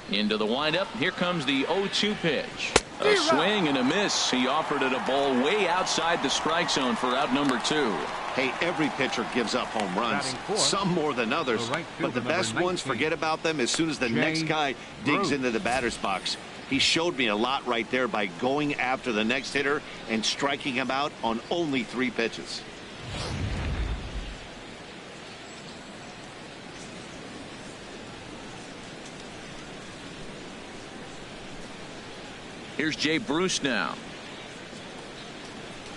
Into the windup. Here comes the 0-2 pitch. A swing and a miss. He offered it a ball way outside the strike zone for out number 2. Hey, every pitcher gives up home runs, some more than others, but the best ones forget about them as soon as the next guy digs into the batter's box. He showed me a lot right there by going after the next hitter and striking him out on only 3 pitches. Here's Jay Bruce now.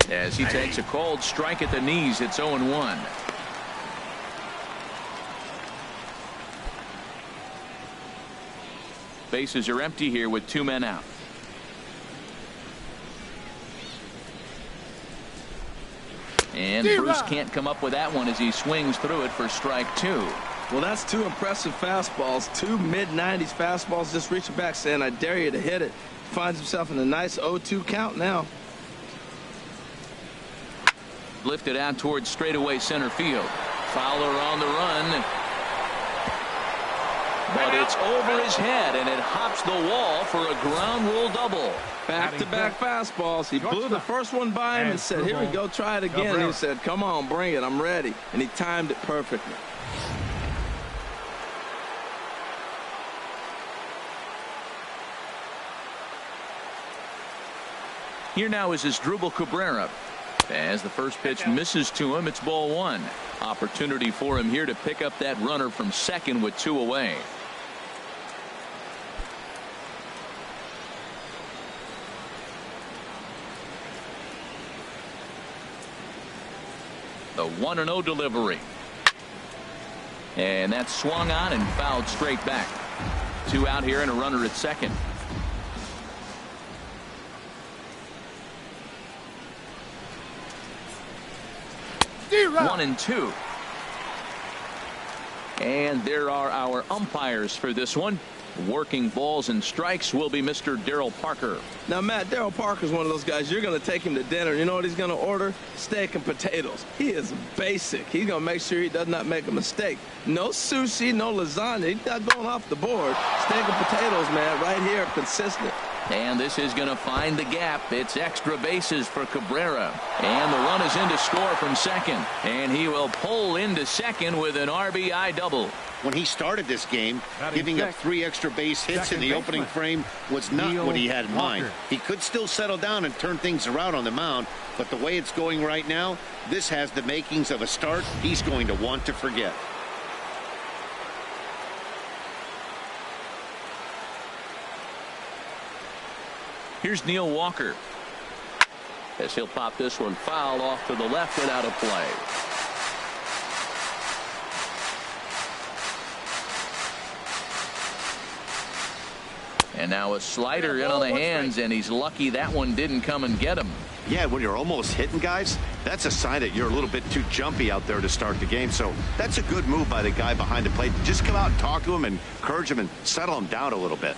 As he takes a cold strike at the knees, it's 0-1. Bases are empty here with 2 men out. And Bruce can't come up with that one as he swings through it for strike 2. Well, that's 2 impressive fastballs. 2 mid-90s fastballs just reaching back saying, I dare you to hit it. Finds himself in a nice 0-2 count now. Lifted out towards straightaway center field. Fowler on the run. But it's over his head, and it hops the wall for a ground rule double. Back-to-back fastballs. He blew the first one by him and said, here we go, try it again. And he said, come on, bring it, I'm ready. And he timed it perfectly. Here now is Asdrubal Cabrera. As the first pitch misses to him, it's ball 1. Opportunity for him here to pick up that runner from second with 2 away. The 1-0 delivery. And that swung on and fouled straight back. 2 out here and a runner at second. 1-2. And there are our umpires for this one. Working balls and strikes will be Mr. Darryl Parker. Now, Matt, Darryl Parker's one of those guys. You're going to take him to dinner. You know what he's going to order? Steak and potatoes. He is basic. He's going to make sure he does not make a mistake. No sushi, no lasagna. He's not going off the board. Steak and potatoes, man, right here, consistent. And this is going to find the gap. It's extra bases for Cabrera. And the run is in to score from second. And he will pull into second with an RBI double. When he started this game, giving up 3 extra base hits in the opening frame was not what he had in mind. He could still settle down and turn things around on the mound, but the way it's going right now, this has the makings of a start he's going to want to forget. Here's Neil Walker. As he'll pop this one foul off to the left and out of play. And now a slider in on the hands, and he's lucky that one didn't come and get him. Yeah, when you're almost hitting guys, that's a sign that you're a little bit too jumpy out there to start the game. So that's a good move by the guy behind the plate. Just come out and talk to him and encourage him and settle him down a little bit.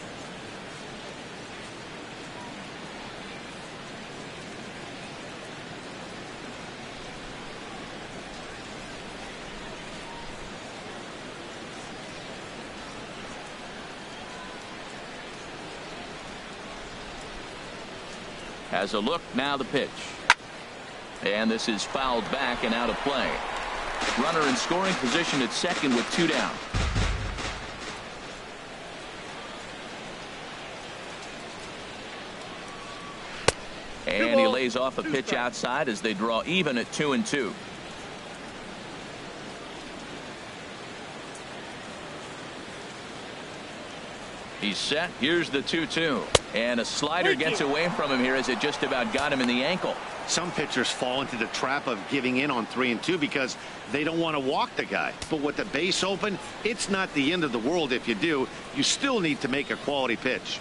Has a look, now the pitch. And this is fouled back and out of play. Runner in scoring position at second with 2 down. And he lays off a pitch outside as they draw even at 2-2. He's set. Here's the 2-2. And a slider gets away from him here as it just about got him in the ankle. Some pitchers fall into the trap of giving in on 3-2 because they don't want to walk the guy. But with the base open, it's not the end of the world if you do. You still need to make a quality pitch.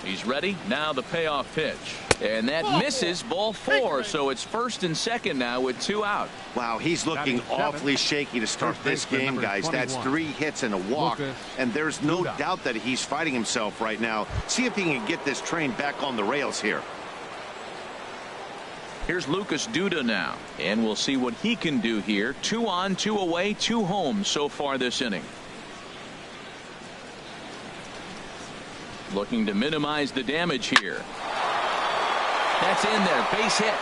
He's ready. Now the payoff pitch. And that misses, ball 4. So it's first and second now with 2 out. Wow, he's looking awfully shaky to start this game, guys. That's 3 hits and a walk. And there's no doubt that he's fighting himself right now. See if he can get this train back on the rails here. Here's Lucas Duda now. And we'll see what he can do here. 2 on, 2 away, 2 home so far this inning. Looking to minimize the damage here. That's in there. Base hit.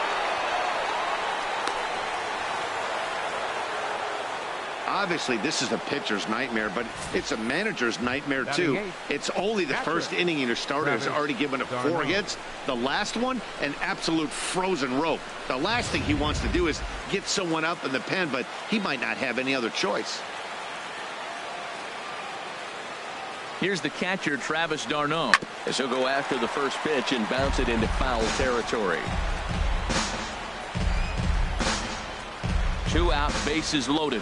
Obviously, this is a pitcher's nightmare, but it's a manager's nightmare, too. It's only the first inning and your starter has already given up 4 hits. The last one, an absolute frozen rope. The last thing he wants to do is get someone up in the pen, but he might not have any other choice. Here's the catcher, Travis d'Arnaud, as he'll go after the first pitch and bounce it into foul territory. 2 out, bases loaded.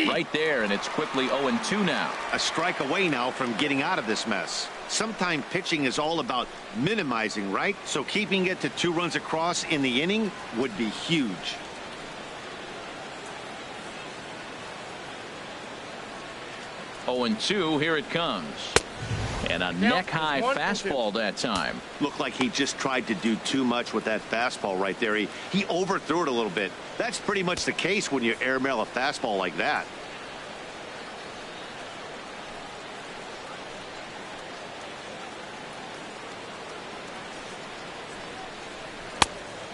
Right there, and it's quickly 0-2 now. A strike away now from getting out of this mess. Sometimes pitching is all about minimizing, right? So keeping it to 2 runs across in the inning would be huge. Oh, 0-2, here it comes. And a neck-high fastball that time. Looked like he just tried to do too much with that fastball right there. He overthrew it a little bit. That's pretty much the case when you airmail a fastball like that.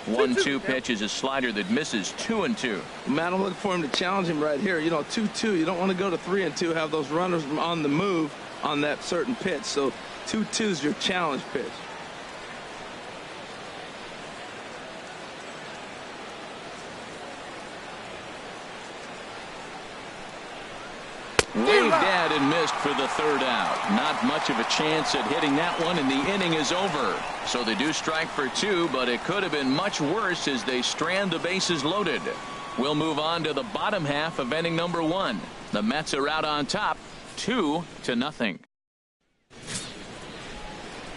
One-two pitch is a slider that misses. 2-2. Matt, I'm looking for him to challenge him right here. You know, 2-2. You don't want to go to 3-2, have those runners on the move on that certain pitch. So 2-2 is your challenge pitch. Waved at and missed for the 3rd out. Not much of a chance at hitting that one, and the inning is over. So they do strike for 2, but it could have been much worse as they strand the bases loaded. We'll move on to the bottom half of inning number 1. The Mets are out on top, 2-0.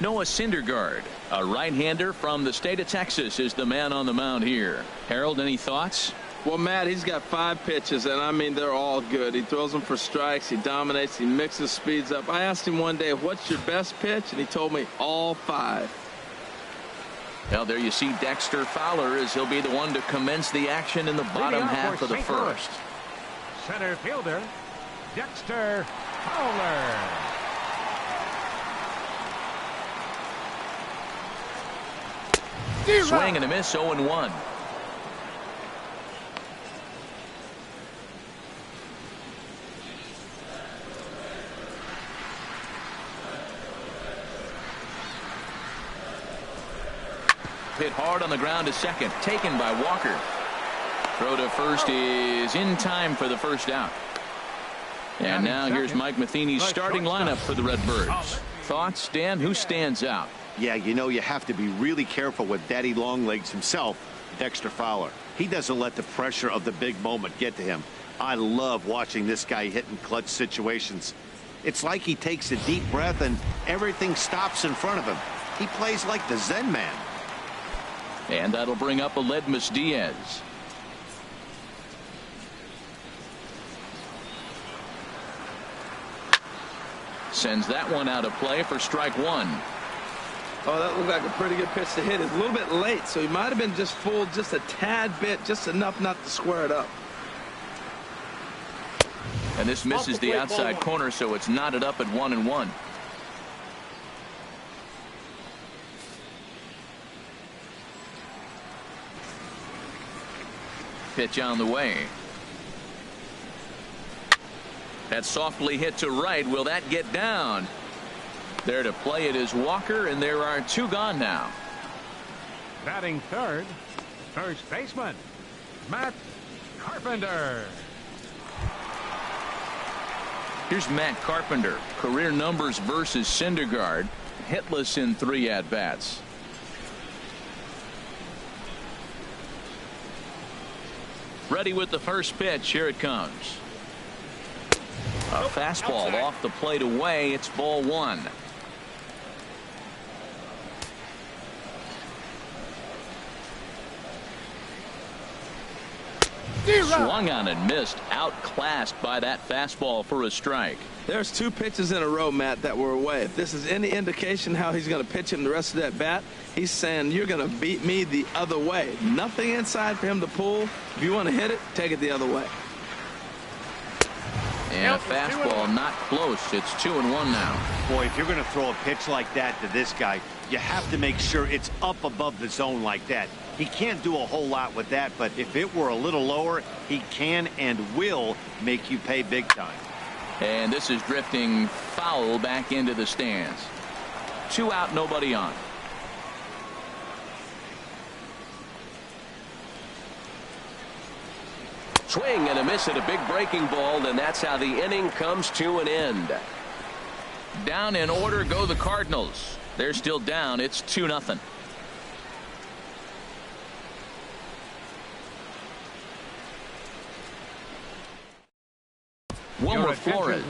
Noah Syndergaard, a right-hander from the state of Texas, is the man on the mound here. Harold, any thoughts? Well, Matt, he's got 5 pitches, and I mean, they're all good. He throws them for strikes. He dominates. He mixes speeds up. I asked him one day, what's your best pitch? And he told me all 5. Well, there you see Dexter Fowler as he'll be the one to commence the action in the bottom half of the first. Center fielder, Dexter Fowler. Swing and a miss, 0-1. Hit hard on the ground to second. Taken by Walker. Throw to first is in time for the first out. And now here's Mike Matheny's starting lineup for the Redbirds. Thoughts, Dan? Who stands out? Yeah, you know, you have to be really careful with Daddy Longlegs himself, Dexter Fowler. He doesn't let the pressure of the big moment get to him. I love watching this guy hit in clutch situations. It's like he takes a deep breath and everything stops in front of him. He plays like the Zen man. And that'll bring up Aledmus Diaz. Sends that one out of play for strike one. Oh, that looked like a pretty good pitch to hit. It's a little bit late, so he might have been just fooled just a tad bit, just enough not to square it up. And this misses the outside corner, so it's knotted up at 1-1. Pitch on the way. That's softly hit to right. Will that get down? There to play it is Walker, and there are two gone now. Batting third, first baseman, Matt Carpenter. Here's Matt Carpenter. Career numbers versus Syndergaard. Hitless in 3 at-bats. Ready with the first pitch. Here it comes. A fastball off the plate away. It's ball one. Swung on and missed. Outclassed by that fastball for a strike. There's 2 pitches in a row, Matt, that were away. If this is any indication how he's going to pitch him the rest of that bat, he's saying you're going to beat me the other way. Nothing inside for him to pull. If you want to hit it, take it the other way. And a fastball not close. It's 2-1 now. Boy, if you're going to throw a pitch like that to this guy, you have to make sure it's up above the zone like that. He can't do a whole lot with that, but if it were a little lower, he can and will make you pay big time. And this is drifting foul back into the stands. 2 out, nobody on. Swing and a miss at a big breaking ball, and that's how the inning comes to an end. Down in order go the Cardinals. They're still down. It's 2-0. Wilmer Flores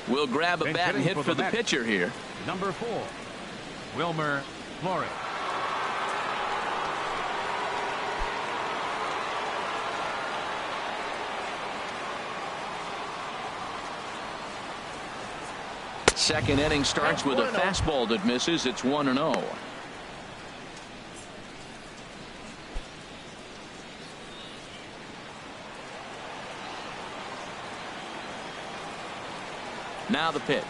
will grab a bat and hit for the pitcher here. Number 4, Wilmer Flores. Second inning starts with a fastball that misses. It's 1-0. Now the pitch.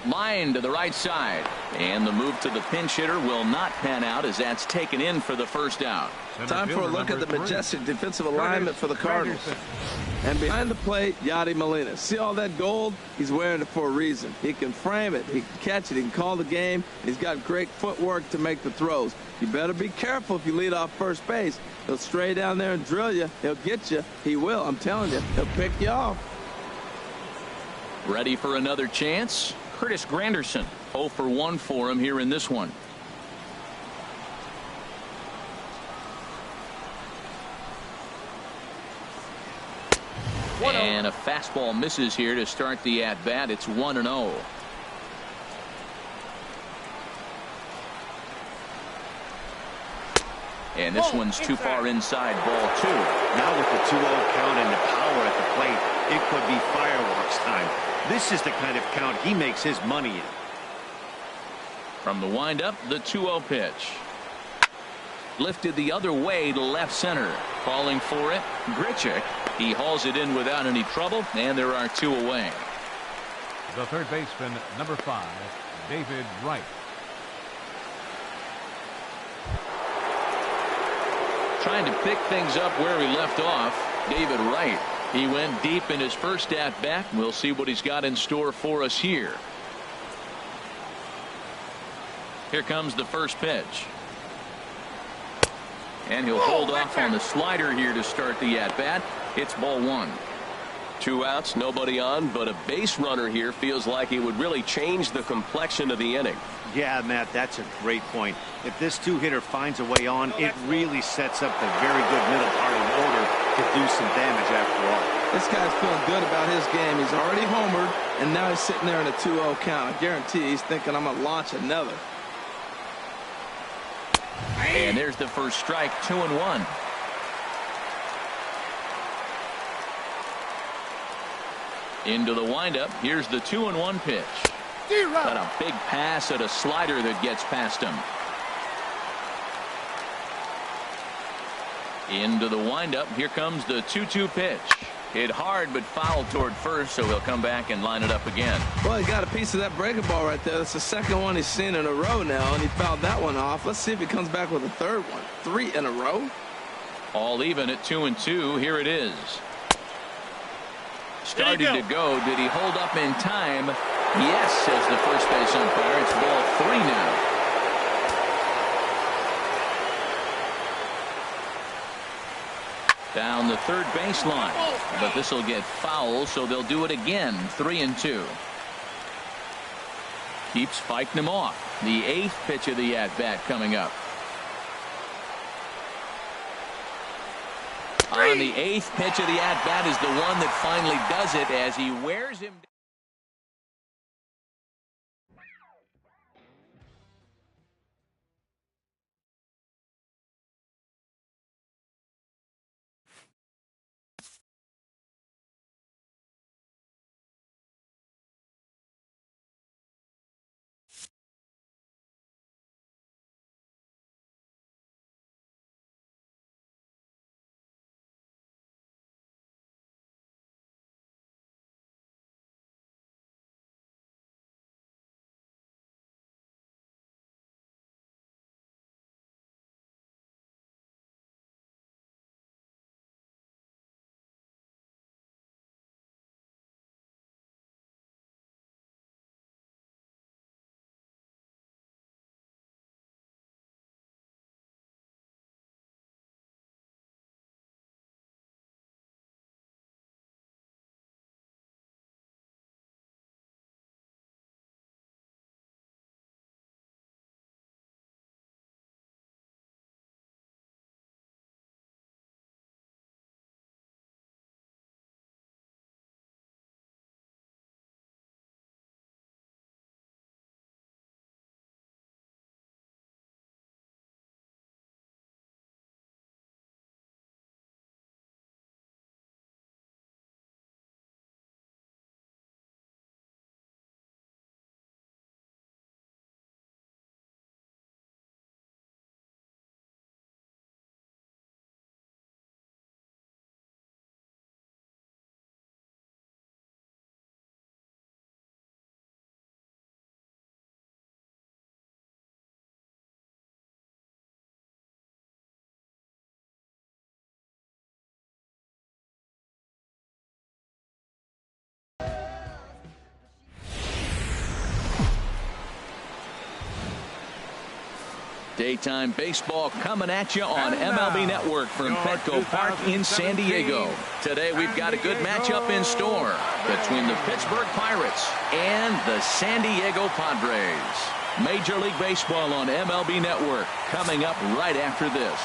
Line to the right side. And the move to the pinch hitter will not pan out as that's taken in for the first out. Time for a look at the majestic defensive alignment for the Cardinals. And behind the plate, Yadi Molina. See all that gold? He's wearing it for a reason. He can frame it, he can catch it, he can call the game. He's got great footwork to make the throws. You better be careful if you lead off first base. He'll stray down there and drill you. He'll get you. He will. I'm telling you. He'll pick you off. Ready for another chance? Curtis Granderson. 0 for 1 for him here in this one. And a fastball misses here to start the at-bat. It's 1-0. And this one's too far inside, ball 2. Now with the 2-0 count and the power at the plate, it could be fireworks time. This is the kind of count he makes his money in. From the windup, the 2-0 pitch. Lifted the other way to left center. Calling for it, Grichuk. He hauls it in without any trouble, and there are 2 away. The third baseman, number 5, David Wright. Trying to pick things up where he left off, David Wright. He went deep in his first at-bat. We'll see what he's got in store for us here. Here comes the first pitch. And he'll hold off on the slider here to start the at-bat. It's ball 1. 2 outs, nobody on, but a base runner here feels like it would really change the complexion of the inning. Yeah, Matt, that's a great point. If this 2-hitter finds a way on, it really sets up the very good middle part of the order to do some damage after all. This guy's feeling good about his game. He's already homered, and now he's sitting there in a 2-0 count. I guarantee he's thinking, I'm going to launch another. And there's the first strike, 2-1. Into the windup. Here's the 2-1 pitch. Got a big pass at a slider that gets past him. Into the windup. Here comes the 2-2 pitch. Hit hard but fouled toward first, so he'll come back and line it up again. Well, he got a piece of that breaking ball right there. That's the second one he's seen in a row now, and he fouled that one off. Let's see if he comes back with a third one. 3 in a row. All even at 2-2. Here it is. Starting to go. Did he hold up in time? Yes, says the first base umpire. It's ball 3 now. Down the third baseline, but this will get foul, so they'll do it again. 3-2. Keeps fighting him off. The 8th pitch of the at-bat coming up. On the 8th pitch of the at-bat is the one that finally does it as he wears him down. Daytime baseball coming at you on MLB Network from Petco Park in San Diego. Today we've got a good matchup in store between the Pittsburgh Pirates and the San Diego Padres. Major League Baseball on MLB Network coming up right after this.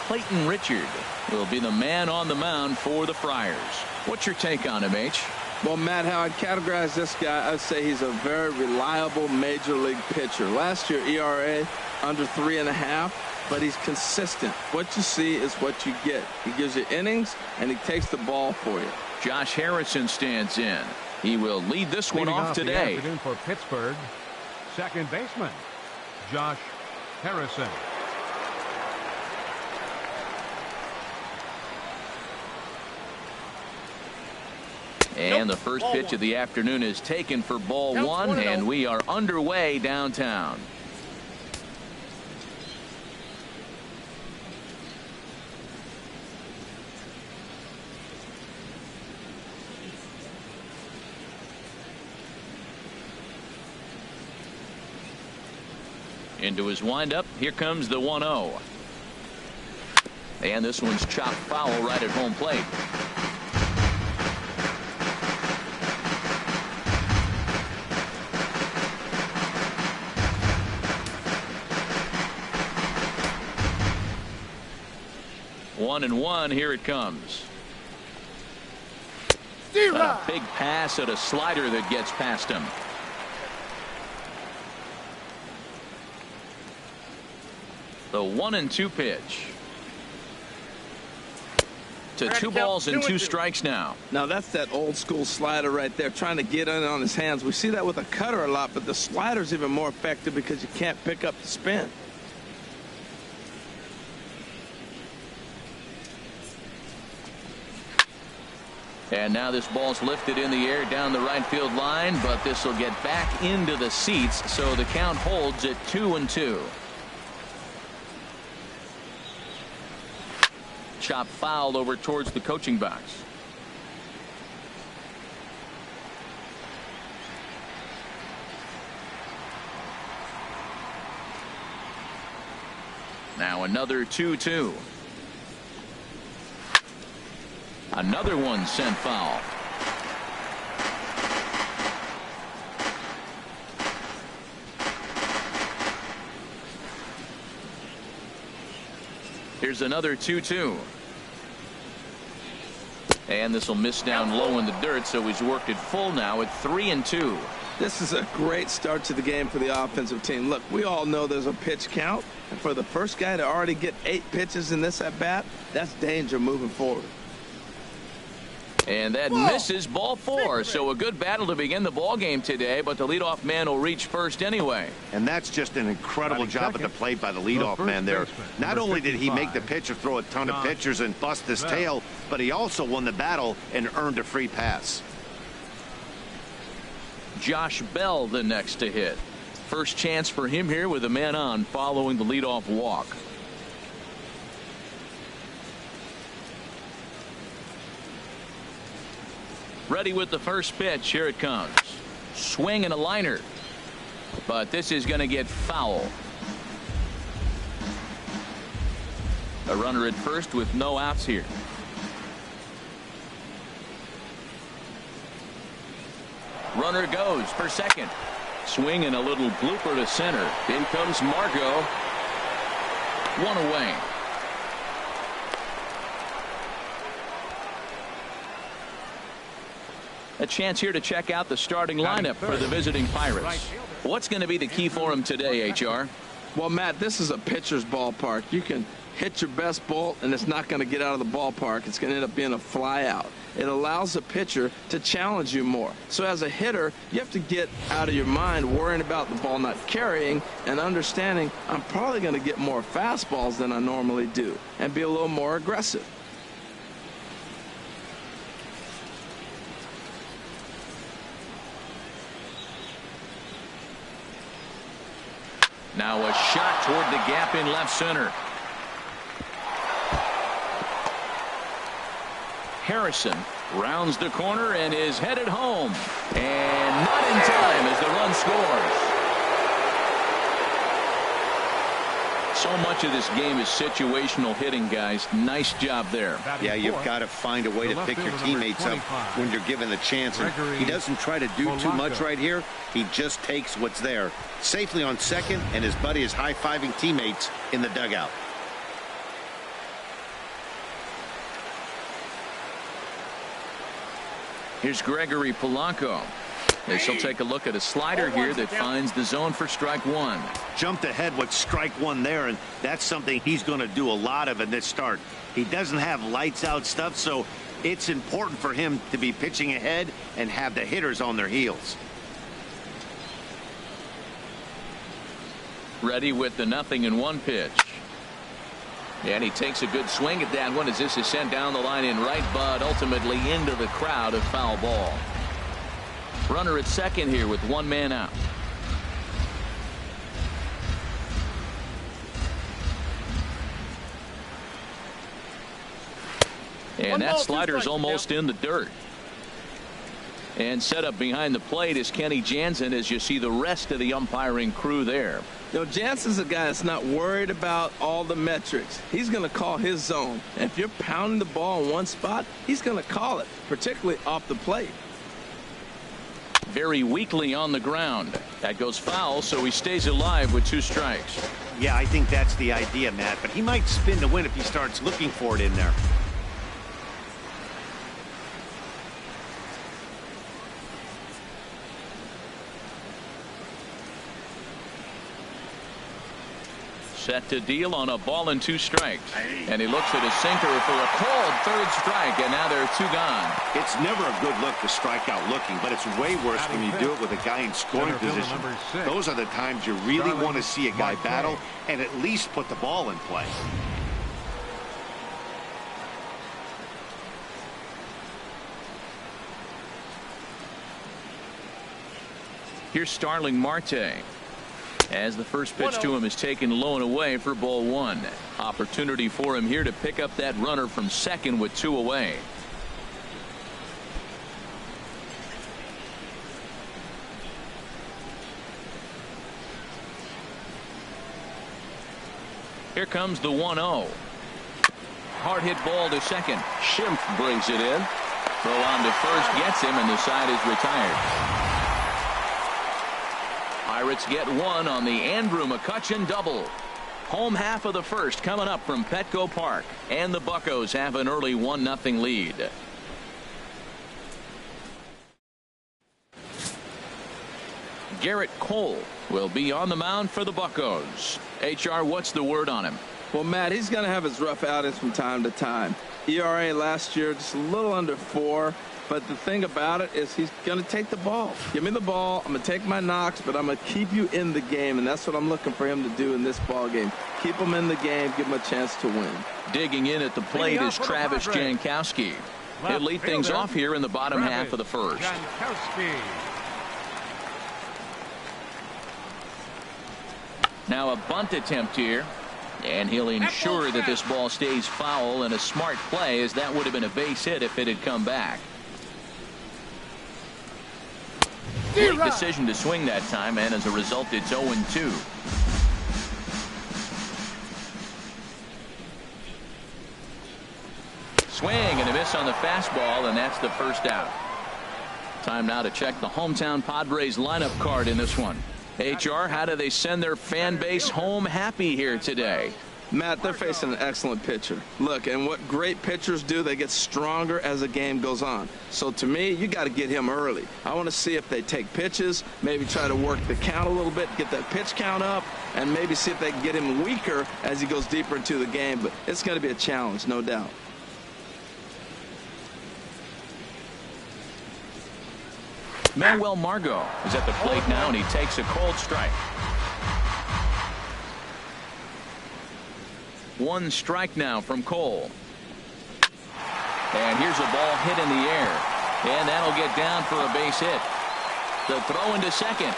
Clayton Richard will be the man on the mound for the Friars. What's your take on him, H? Well, Matt, how I'd categorize this guy, I'd say he's a very reliable major league pitcher. Last year, ERA under 3.5. but he's consistent. What you see is what you get. He gives you innings, and he takes the ball for you. Josh Harrison stands in. He will lead this one off today. The afternoon for Pittsburgh, second baseman, Josh Harrison. And the first pitch of the afternoon is taken for ball one, and we are underway downtown. Into his windup. Here comes the 1-0. And this one's chopped foul right at home plate. One and one. Here it comes. A big pass at a slider that gets past him. The 1-2 pitch. To 2 balls and 2 strikes now. Now that's that old school slider right there, trying to get in on his hands. We see that with a cutter a lot, but the slider's even more effective because you can't pick up the spin. And now this ball's lifted in the air down the right field line, but this will get back into the seats, so the count holds at 2-2. Chop fouled over towards the coaching box. Now another 2-2. Another one sent foul. Here's another 2-2. And this will miss down low in the dirt, so he's worked it full now at 3-2. This is a great start to the game for the offensive team. Look, we all know there's a pitch count, and for the first guy to already get 8 pitches in this at bat, that's danger moving forward. And that misses, ball 4. So a good battle to begin the ball game today, but the leadoff man will reach first anyway. And that's just an incredible job at the plate by the leadoff man there. Not only did he make the pitcher throw a ton of pitchers and bust his tail, but he also won the battle and earned a free pass. Josh Bell the next to hit. First chance for him here with a man on following the leadoff walk. Ready with the first pitch. Here it comes. Swing and a liner. But this is going to get foul. A runner at first with no outs here. Runner goes for second. Swing and a little blooper to center. In comes Margot. One away. A chance here to check out the starting lineup for the visiting Pirates. What's going to be the key for him today, HR? Well, Matt, this is a pitcher's ballpark. You can hit your best ball, and it's not going to get out of the ballpark. It's going to end up being a fly out. It allows the pitcher to challenge you more. So as a hitter, you have to get out of your mind worrying about the ball not carrying and understanding I'm probably going to get more fastballs than I normally do and be a little more aggressive. Now a shot toward the gap in left center. Harrison rounds the corner and is headed home. And not in time as the run scores. So much of this game is situational hitting, guys. Nice job there. Yeah, you've got to find a way to pick your teammates up when you're given the chance. And he doesn't try to do too much right here. He just takes what's there. Safely on second, and his buddy is high-fiving teammates in the dugout. Here's Gregory Polanco. As he'll take a look at a slider here that finds the zone for strike one. Jumped ahead with strike one there, and that's something he's going to do a lot of in this start. He doesn't have lights out stuff, so it's important for him to be pitching ahead and have the hitters on their heels. Ready with the 0-1 pitch. And he takes a good swing at that one as this is sent down the line in right, but ultimately into the crowd, of foul ball. Runner at second here with one man out. And that slider's almost in the dirt. And set up behind the plate is Kenny Jansen as you see the rest of the umpiring crew there. You know, Jansen's a guy that's not worried about all the metrics. He's going to call his zone. And if you're pounding the ball in one spot, he's going to call it, particularly off the plate. Very weakly on the ground. That goes foul, so he stays alive with 2 strikes. Yeah, I think that's the idea, Matt, but he might spin to win if he starts looking for it in there. Set to deal on a ball and 2 strikes. And he looks at his sinker for a called 3rd strike, and now there are 2 gone. It's never a good look to strike out looking, but it's way worse when you do it with a guy in scoring position. Those are the times you really want to see a guy battle and at least put the ball in play. Here's Starling Marte. As the first pitch to him is taken low and away for ball 1. Opportunity for him here to pick up that runner from second with 2 away. Here comes the 1-0. Hard hit ball to second. Schimpf brings it in. Throw on to first gets him, and the side is retired. Pirates get 1 on the Andrew McCutchen double. Home half of the first coming up from Petco Park, and the Buccos have an early 1-0 lead. Garrett Cole will be on the mound for the Buccos. HR, what's the word on him? Well, Matt, he's going to have his rough outings from time to time. ERA last year just a little under 4. But the thing about it is he's going to take the ball. Give me the ball. I'm going to take my knocks, but I'm going to keep you in the game, and that's what I'm looking for him to do in this ball game. Keep him in the game, give him a chance to win. Digging in at the plate is Travis Jankowski. He'll lead things off here in the bottom half of the first. Now a bunt attempt here, and he'll ensure that this ball stays foul, and a smart play, as that would have been a base hit if it had come back. Great decision to swing that time, and as a result it's 0-2. Swing and a miss on the fastball, and that's the first out. Time now to check the hometown Padres lineup card in this one. HR, how do they send their fan base home happy here today? Matt, they're facing an excellent pitcher. Look, and what great pitchers do, they get stronger as the game goes on. So to me, you got to get him early. I want to see if they take pitches, maybe try to work the count a little bit, get that pitch count up, and maybe see if they can get him weaker as he goes deeper into the game. But it's going to be a challenge, no doubt. Manuel Margot is at the plate now, and he takes a cold strike. 1 strike now from Cole. And here's a ball hit in the air, and that'll get down for a base hit. The throw into second,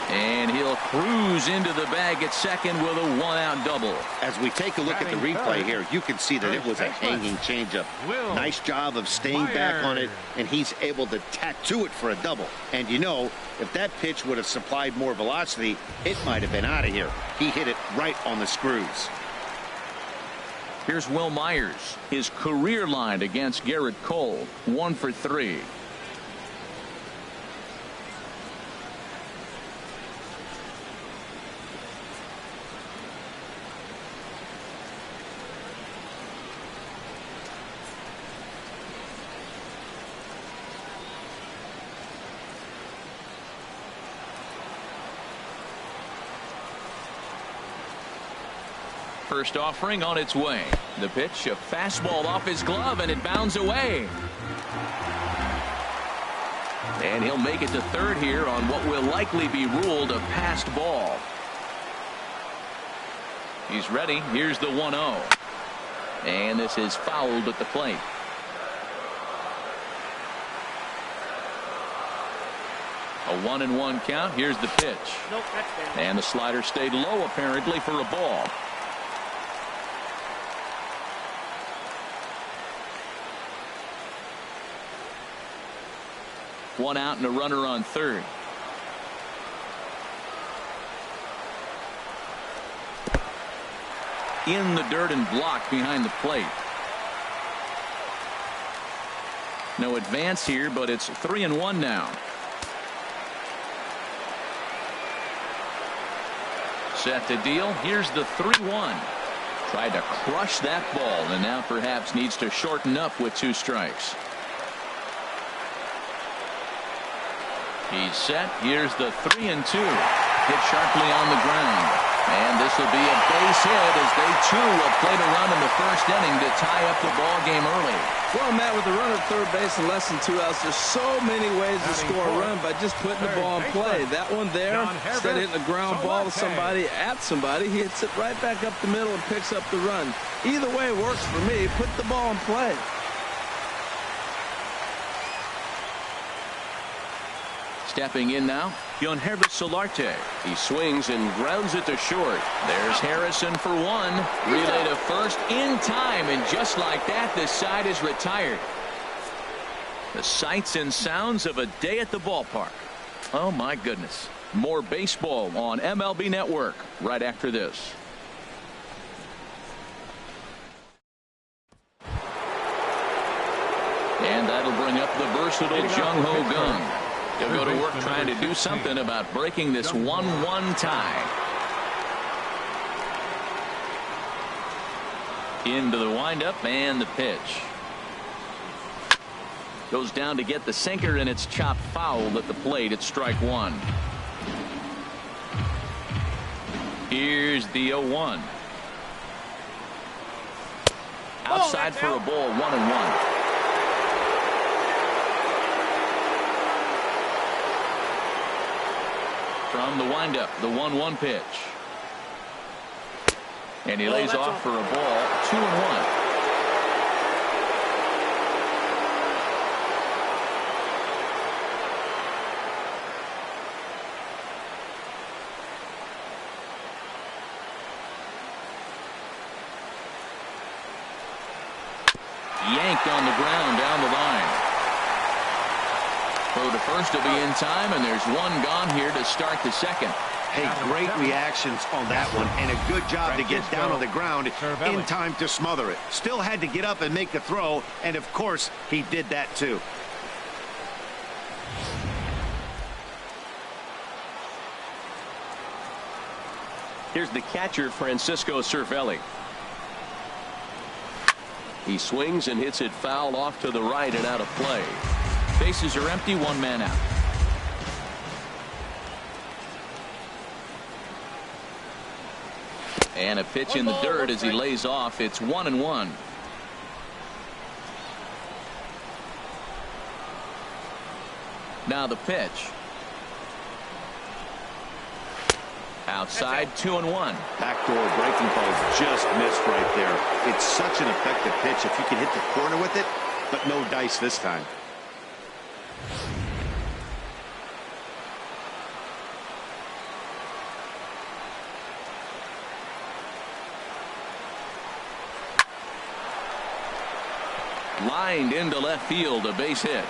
and he'll cruise into the bag at second with a 1-out double. As we take a look at the replay here, you can see that it was a hanging changeup. Nice job of staying back on it, and he's able to tattoo it for a double. And you know, if that pitch would have supplied more velocity, it might have been out of here. He hit it right on the screws. Here's Will Myers. His career line against Garrett Cole, 1 for 3. first offering on its way. The pitch, a fastball off his glove, and it bounds away. And he'll make it to third here on what will likely be ruled a passed ball. He's ready. Here's the 1-0. And this is fouled at the plate. A 1-1 count. Here's the pitch. Nope, that's down. And the slider stayed low apparently for a ball. One out and a runner on third. In the dirt and blocked behind the plate. No advance here, but it's 3-1 now. Set to deal. Here's the 3-1. Tried to crush that ball and now perhaps needs to shorten up with 2 strikes. He's set. Here's the 3-2. Hit sharply on the ground. And this will be a base hit as they too will play the run in the first inning to tie up the ball game early. Well, Matt, with the runner at third base and less than 2 outs, there's so many ways to score a run by just putting the ball in play. That one there, instead of hitting a ground ball to somebody, at somebody, he hits it right back up the middle and picks up the run. Either way works for me. Put the ball in play. Stepping in now, MLBtheSHOW17. He swings and grounds it to short. There's Harrison for 1. Relay to first in time, and just like that, the side is retired. The sights and sounds of a day at the ballpark. Oh my goodness. More baseball on MLB Network right after this. And that'll bring up the versatile Jung-Ho Kang. He'll go to work trying to do something about breaking this 1-1 tie. Into the windup and the pitch. Goes down to get the sinker, and it's chopped foul at the plate. It's strike 1. Here's the 0-1. Outside for a ball, 1-1. From the windup, the 1-1 pitch. And he lays off for a ball, 2-1. Yanked on the ground down the line. Throw to first will be in time, and there's one gone here to start the second. Hey, great reactions on that one, and a good job to get down on the ground in time to smother it. Still had to get up and make the throw, and of course, he did that too. Here's the catcher, Francisco Cervelli. He swings and hits it foul off to the right and out of play. Bases are empty, 1 man out. And a pitch in the dirt as he lays off. It's 1-1. Now the pitch. Outside, 2-1. Backdoor breaking ball just missed right there. It's such an effective pitch if you can hit the corner with it, but no dice this time. Lined into left field, a base hit.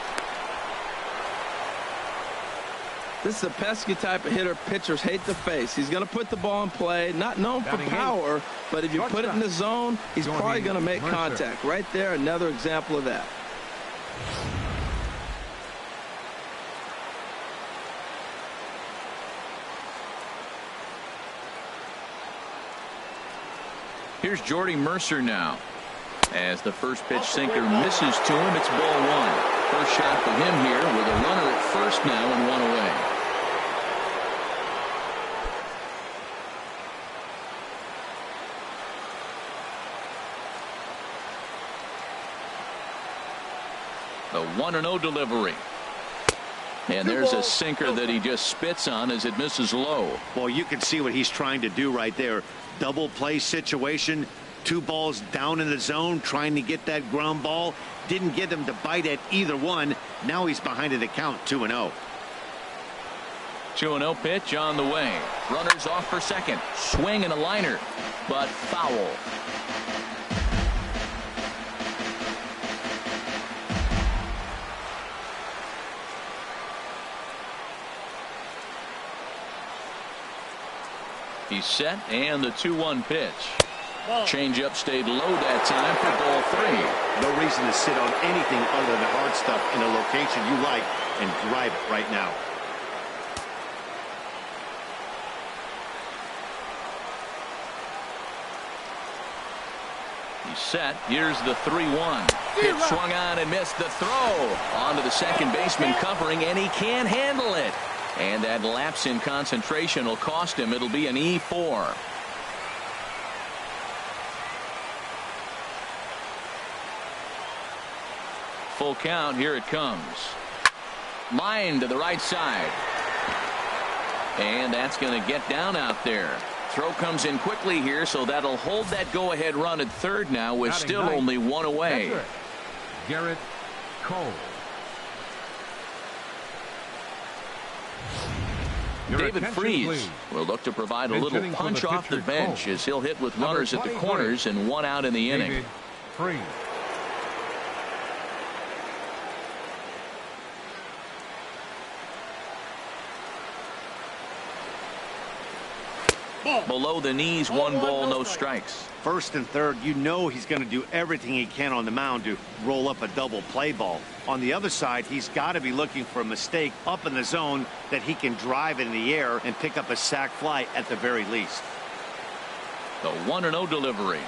This is the pesky type of hitter pitchers hate to face. He's going to put the ball in play, not known for power, but if you put it in the zone, he's probably going to make contact. Right there, another example of that. Here's Jordy Mercer now. As the first pitch sinker misses to him, it's ball 1. First shot for him here with a runner at first now and 1 away. The 1-0 delivery. And there's a sinker that he just spits on as it misses low. Well, you can see what he's trying to do right there. Double play situation. 2 balls down in the zone, trying to get that ground ball. Didn't get him to bite at either one. Now he's behind in the count, 2-0. 2-0 pitch on the way. Runners off for second. Swing and a liner, but foul. He's set, and the 2-1 pitch. Changeup stayed low that time for ball 3. No reason to sit on anything other than hard stuff in a location you like and drive it right now. He's set. Here's the 3-1. It swung on and missed the throw. Onto the second baseman covering, and he can't handle it. And that lapse in concentration will cost him. It'll be an E4. Full count. Here it comes. Line to the right side. And that's going to get down out there. Throw comes in quickly here, so that'll hold that go-ahead run at third now with still only 1 away. Garrett Cole. David Freese will look to provide a little punch off the bench as he'll hit with runners at the corners and 1 out in the inning. Freese. Below the knees, 1 ball, no strikes. First and third, you know he's going to do everything he can on the mound to roll up a double play ball. On the other side, he's got to be looking for a mistake up in the zone that he can drive in the air and pick up a sac fly at the very least. The 1-0 delivery.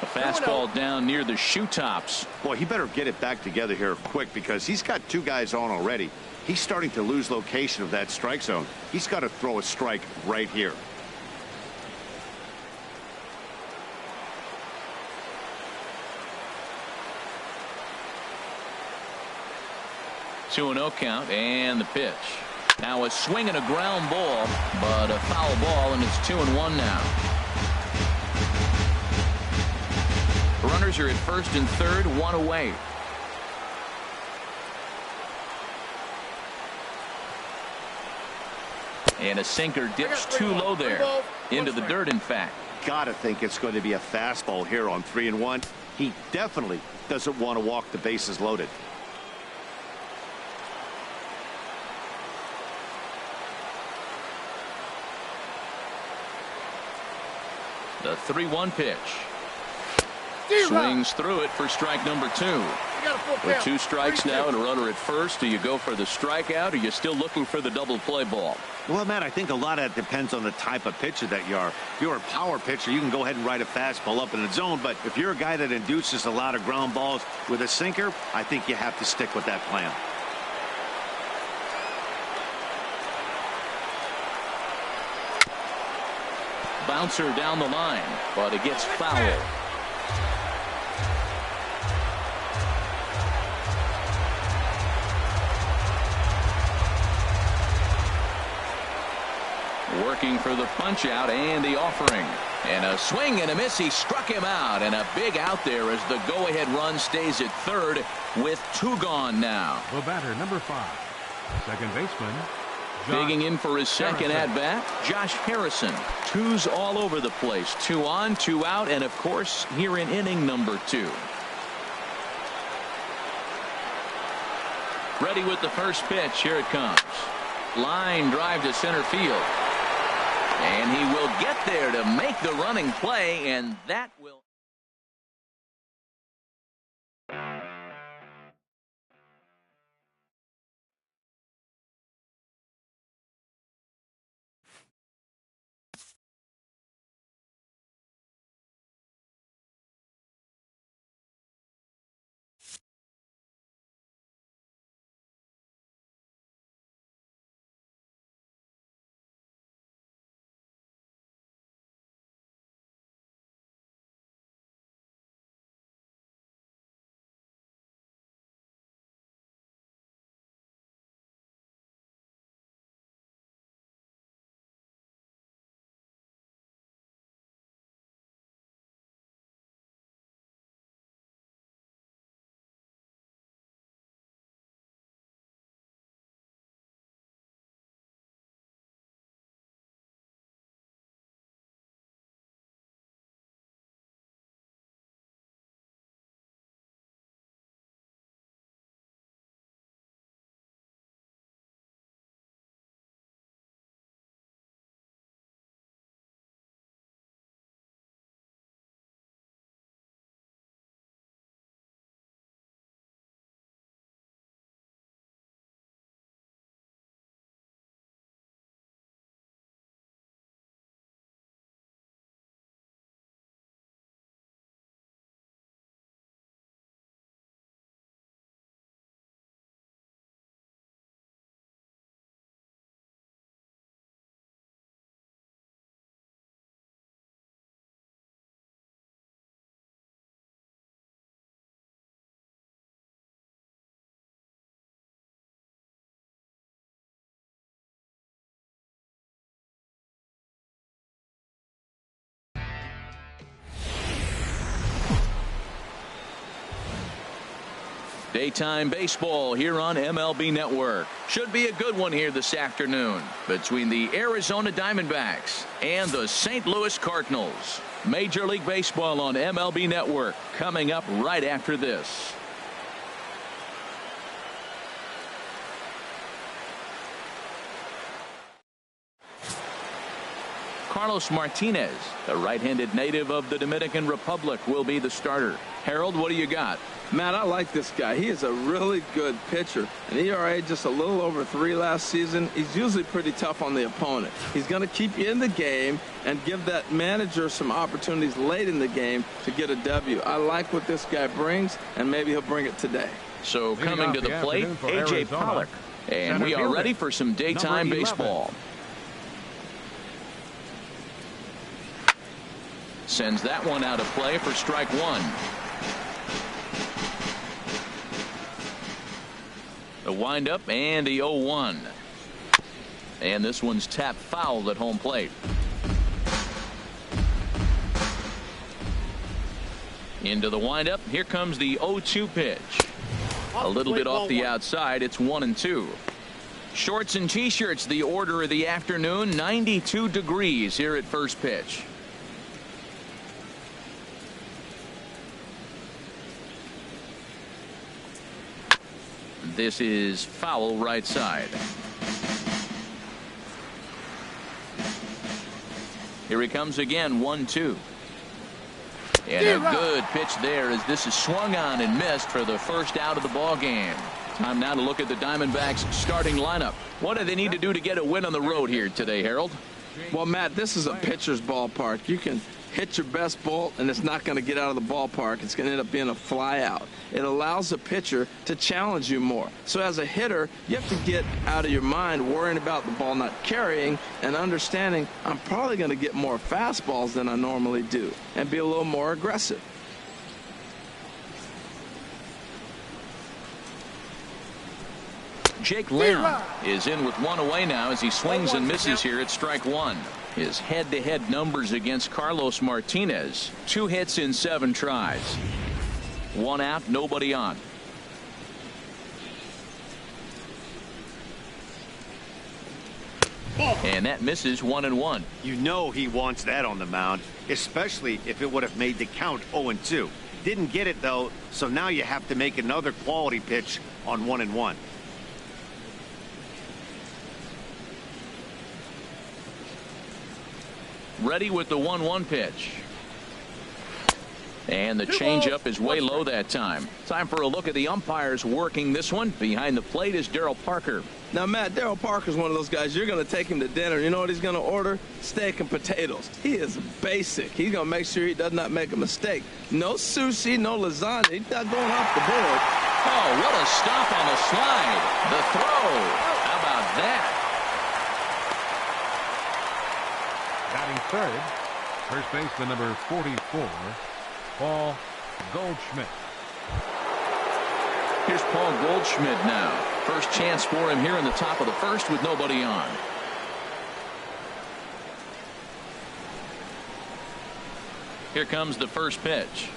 A fastball down near the shoe tops. Boy, he better get it back together here quick because he's got 2 guys on already. He's starting to lose location of that strike zone. He's got to throw a strike right here. Two-0 count and the pitch. Now a swing and a ground ball, but a foul ball, and it's 2-1 now. Runners are at first and third, 1 away. And a sinker dips too low there. Into the dirt, in fact. Gotta think it's going to be a fastball here on 3-1. He definitely doesn't want to walk the bases loaded. The 3-1 pitch. Swings through it for strike number 2. With 2 strikes now and a runner at first, do you go for the strikeout, or are you still looking for the double play ball? Well, Matt, I think a lot of that depends on the type of pitcher that you are. If you're a power pitcher, you can go ahead and ride a fastball up in the zone. But if you're a guy that induces a lot of ground balls with a sinker, I think you have to stick with that plan. Bouncer down the line, but it gets fouled. Working for the punch out and the offering. And a swing and a miss. He struck him out, and a big out there as the go-ahead run stays at third with 2 gone now. The batter, number 5, second baseman. Digging in for his second at-bat, Josh Harrison. 2s all over the place. 2 on, 2 out, and of course here in inning number 2. Ready with the first pitch. Here it comes. Line drive to center field. And he will get there to make the running play, and that will Daytime baseball here on MLB Network. Should be a good one here this afternoon between the Arizona Diamondbacks and the St. Louis Cardinals. Major League Baseball on MLB Network coming up right after this. Carlos Martinez, the right-handed native of the Dominican Republic, will be the starter. Harold, what do you got? Matt, I like this guy. He is a really good pitcher. An ERA just a little over 3 last season. He's usually pretty tough on the opponent. He's going to keep you in the game and give that manager some opportunities late in the game to get a W. I like what this guy brings, and maybe he'll bring it today. So coming to the plate, A.J. Pollock. And we are ready for some daytime baseball. Sends that one out of play for strike one. The windup and the 0-1. And this one's tapped foul at home plate. Into the windup. Here comes the 0-2 pitch. A little bit off the outside. It's 1-2. Shorts and t-shirts, the order of the afternoon. 92 degrees here at first pitch. This is foul right side. Here he comes again, 1-2. And a good pitch there as this is swung on and missed for the first out of the ball game. Time now to look at the Diamondbacks starting lineup. What do they need to do to get a win on the road here today, Harold? Well, Matt, this is a pitcher's ballpark. You can hit your best bolt and it's not going to get out of the ballpark. It's going to end up being a fly out. It allows the pitcher to challenge you more. So as a hitter, you have to get out of your mind worrying about the ball not carrying and understanding I'm probably going to get more fastballs than I normally do and be a little more aggressive. Jake Lamb is in with one away now as he swings and misses here at strike one. His head-to-head numbers against Carlos Martinez. 2 hits in 7 tries. 1 out, nobody on. And that misses 1-1. You know he wants that on the mound, especially if it would have made the count 0-2. Didn't get it, though, so now you have to make another quality pitch on 1-1. Ready with the 1-1 pitch. And the changeup is way low that time. Time for a look at the umpires working this one. Behind the plate is Darryl Parker. Now, Matt, Darryl Parker's one of those guys. You're going to take him to dinner. You know what he's going to order? Steak and potatoes. He is basic. He's going to make sure he does not make a mistake. No sushi, no lasagna. He's not going off the board. Oh, what a stop on the slide. The throw. How about that? Batting third, first baseman number 44, Paul Goldschmidt. Here's Paul Goldschmidt now. First chance for him here in the top of the first with nobody on. Here comes the first pitch.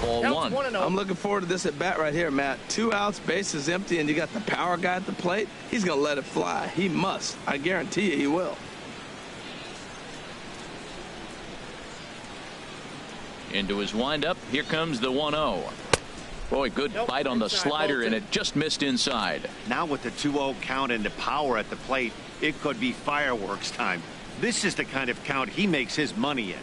Ball one. I'm looking forward to this at bat right here, Matt. 2 outs, bases empty, and you got the power guy at the plate. He's going to let it fly. He must. I guarantee you he will. Into his windup. Here comes the 1-0. Boy, good bite on the slider, and it just missed inside. Now with the 2-0 count and the power at the plate, it could be fireworks time. This is the kind of count he makes his money in.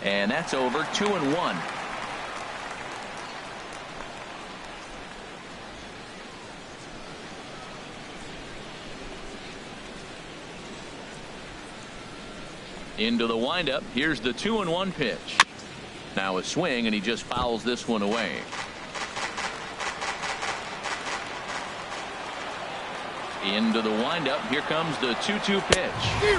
And that's over. 2-1. Into the windup. Here's the 2-1 pitch. Now a swing, and he just fouls this one away. Into the windup. Here comes the 2-2 pitch.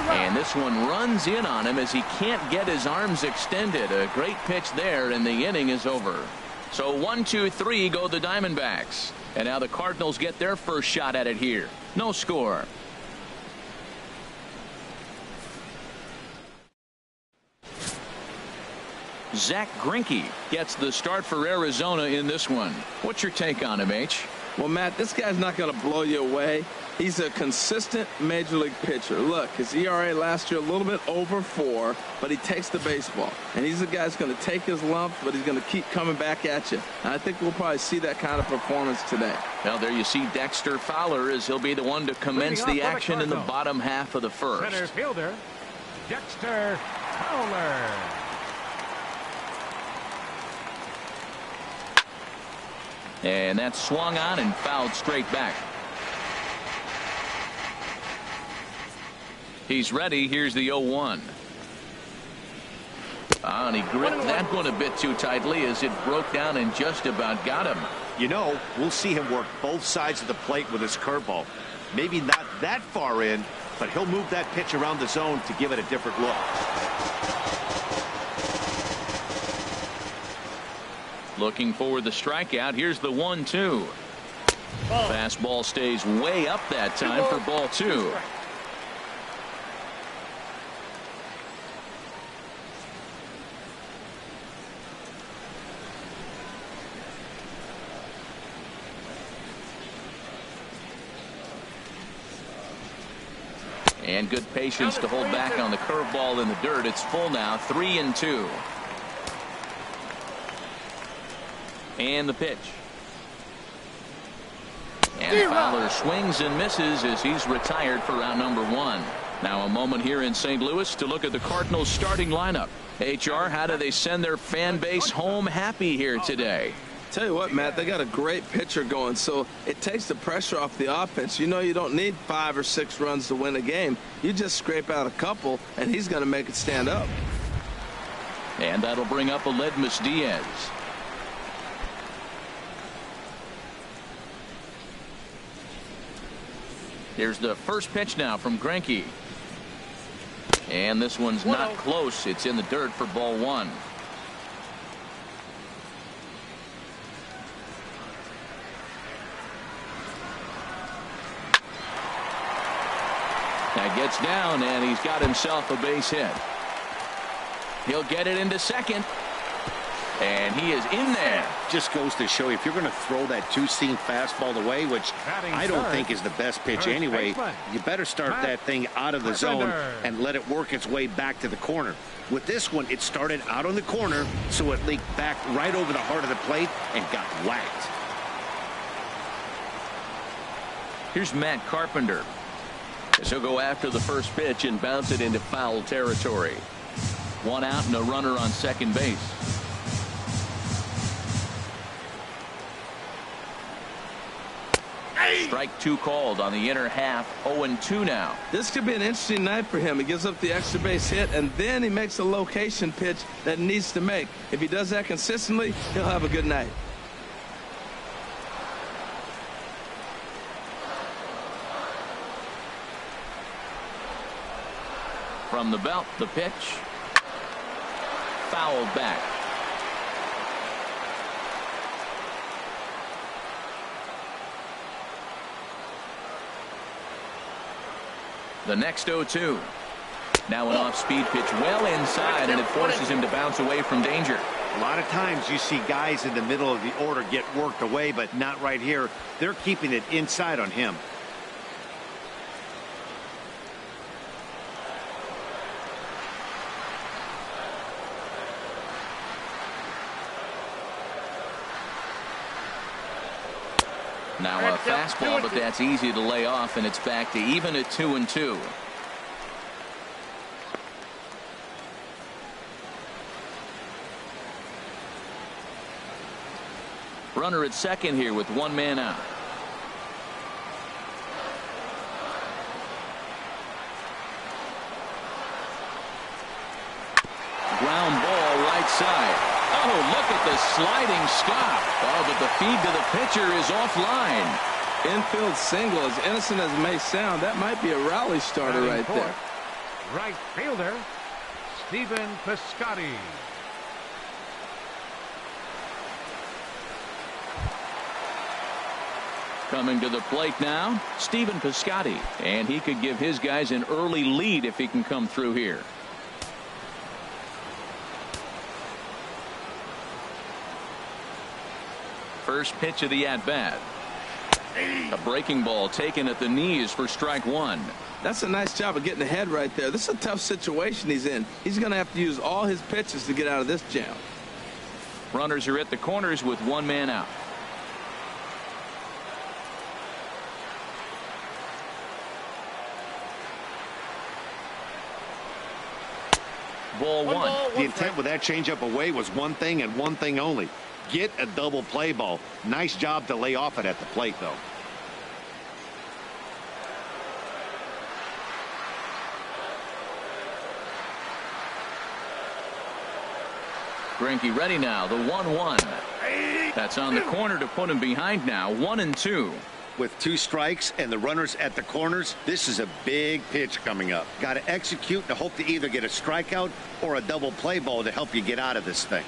And this one runs in on him as he can't get his arms extended. A great pitch there, and the inning is over. So 1-2-3 go the Diamondbacks. And now the Cardinals get their first shot at it here. No score. Zach Greinke gets the start for Arizona in this one. What's your take on him, H? Well, Matt, this guy's not going to blow you away. He's a consistent major league pitcher. Look, his ERA last year a little bit over 4, but he takes the baseball. And he's a guy that's going to take his lumps, but he's going to keep coming back at you. And I think we'll probably see that kind of performance today. Well, there you see Dexter Fowler as he'll be the one to commence the action in the bottom half of the first. Center fielder, Dexter Fowler. And that's swung on and fouled straight back. He's ready. Here's the 0-1. And he gripped that one a bit too tightly as it broke down and just about got him. You know, we'll see him work both sides of the plate with his curveball. Maybe not that far in, but he'll move that pitch around the zone to give it a different look. Looking for the strikeout. Here's the 1-2. Fastball stays way up that time for ball 2. And good patience to hold back on the curveball in the dirt. It's full now, 3-2. And the pitch. And Fowler swings and misses as he's retired for round number 1. Now a moment here in St. Louis to look at the Cardinals starting lineup. HR, how do they send their fan base home happy here today? Tell you what, Matt, they got a great pitcher going, so it takes the pressure off the offense. You know you don't need 5 or 6 runs to win a game. You just scrape out a couple, and he's going to make it stand up. And that'll bring up Aledmys Diaz. Here's the first pitch now from Greinke. And this one's not close. It's in the dirt for ball 1. That gets down, and he's got himself a base hit. He'll get it into second. And he is in there. Just goes to show you, if you're going to throw that two-seam fastball away, which I don't think is the best pitch anyway, you better start that thing out of the zone and let it work its way back to the corner. With this one, it started out on the corner, so it leaked back right over the heart of the plate and got whacked. Here's Matt Carpenter. As he'll go after the first pitch and bounce it into foul territory. 1 out and a runner on second base. Strike 2 called on the inner half. 0-2 now. This could be an interesting night for him. He gives up the extra base hit, and then he makes a location pitch that he needs to make. If he does that consistently, he'll have a good night. From the belt, the pitch. Fouled back. The next 0-2. Now an off-speed pitch well inside, and it forces him to bounce away from danger. A lot of times you see guys in the middle of the order get worked away, but not right here. They're keeping it inside on him. Now a fastball, but that's easy to lay off, and it's back to even at 2-2. Runner at second here with 1 man out. Ground ball right side. Oh, look at the sliding stop. Oh, but the feed to the pitcher is offline. Infield single, as innocent as it may sound, that might be a rally starter right there. Right fielder, Stephen Piscotty. Coming to the plate now, Stephen Piscotty. And he could give his guys an early lead if he can come through here. First pitch of the at-bat. A breaking ball taken at the knees for strike one. That's a nice job of getting ahead right there. This is a tough situation he's in. He's going to have to use all his pitches to get out of this jam. Runners are at the corners with one man out. Ball one. The intent with that changeup away was one thing and one thing only. Get a double play ball. Nice job to lay off it at the plate, though. Greinke ready now. The 1-1. That's on the corner to put him behind now. 1-2. With 2 strikes and the runners at the corners, this is a big pitch coming up. Got to execute to hope to either get a strikeout or a double play ball to help you get out of this thing.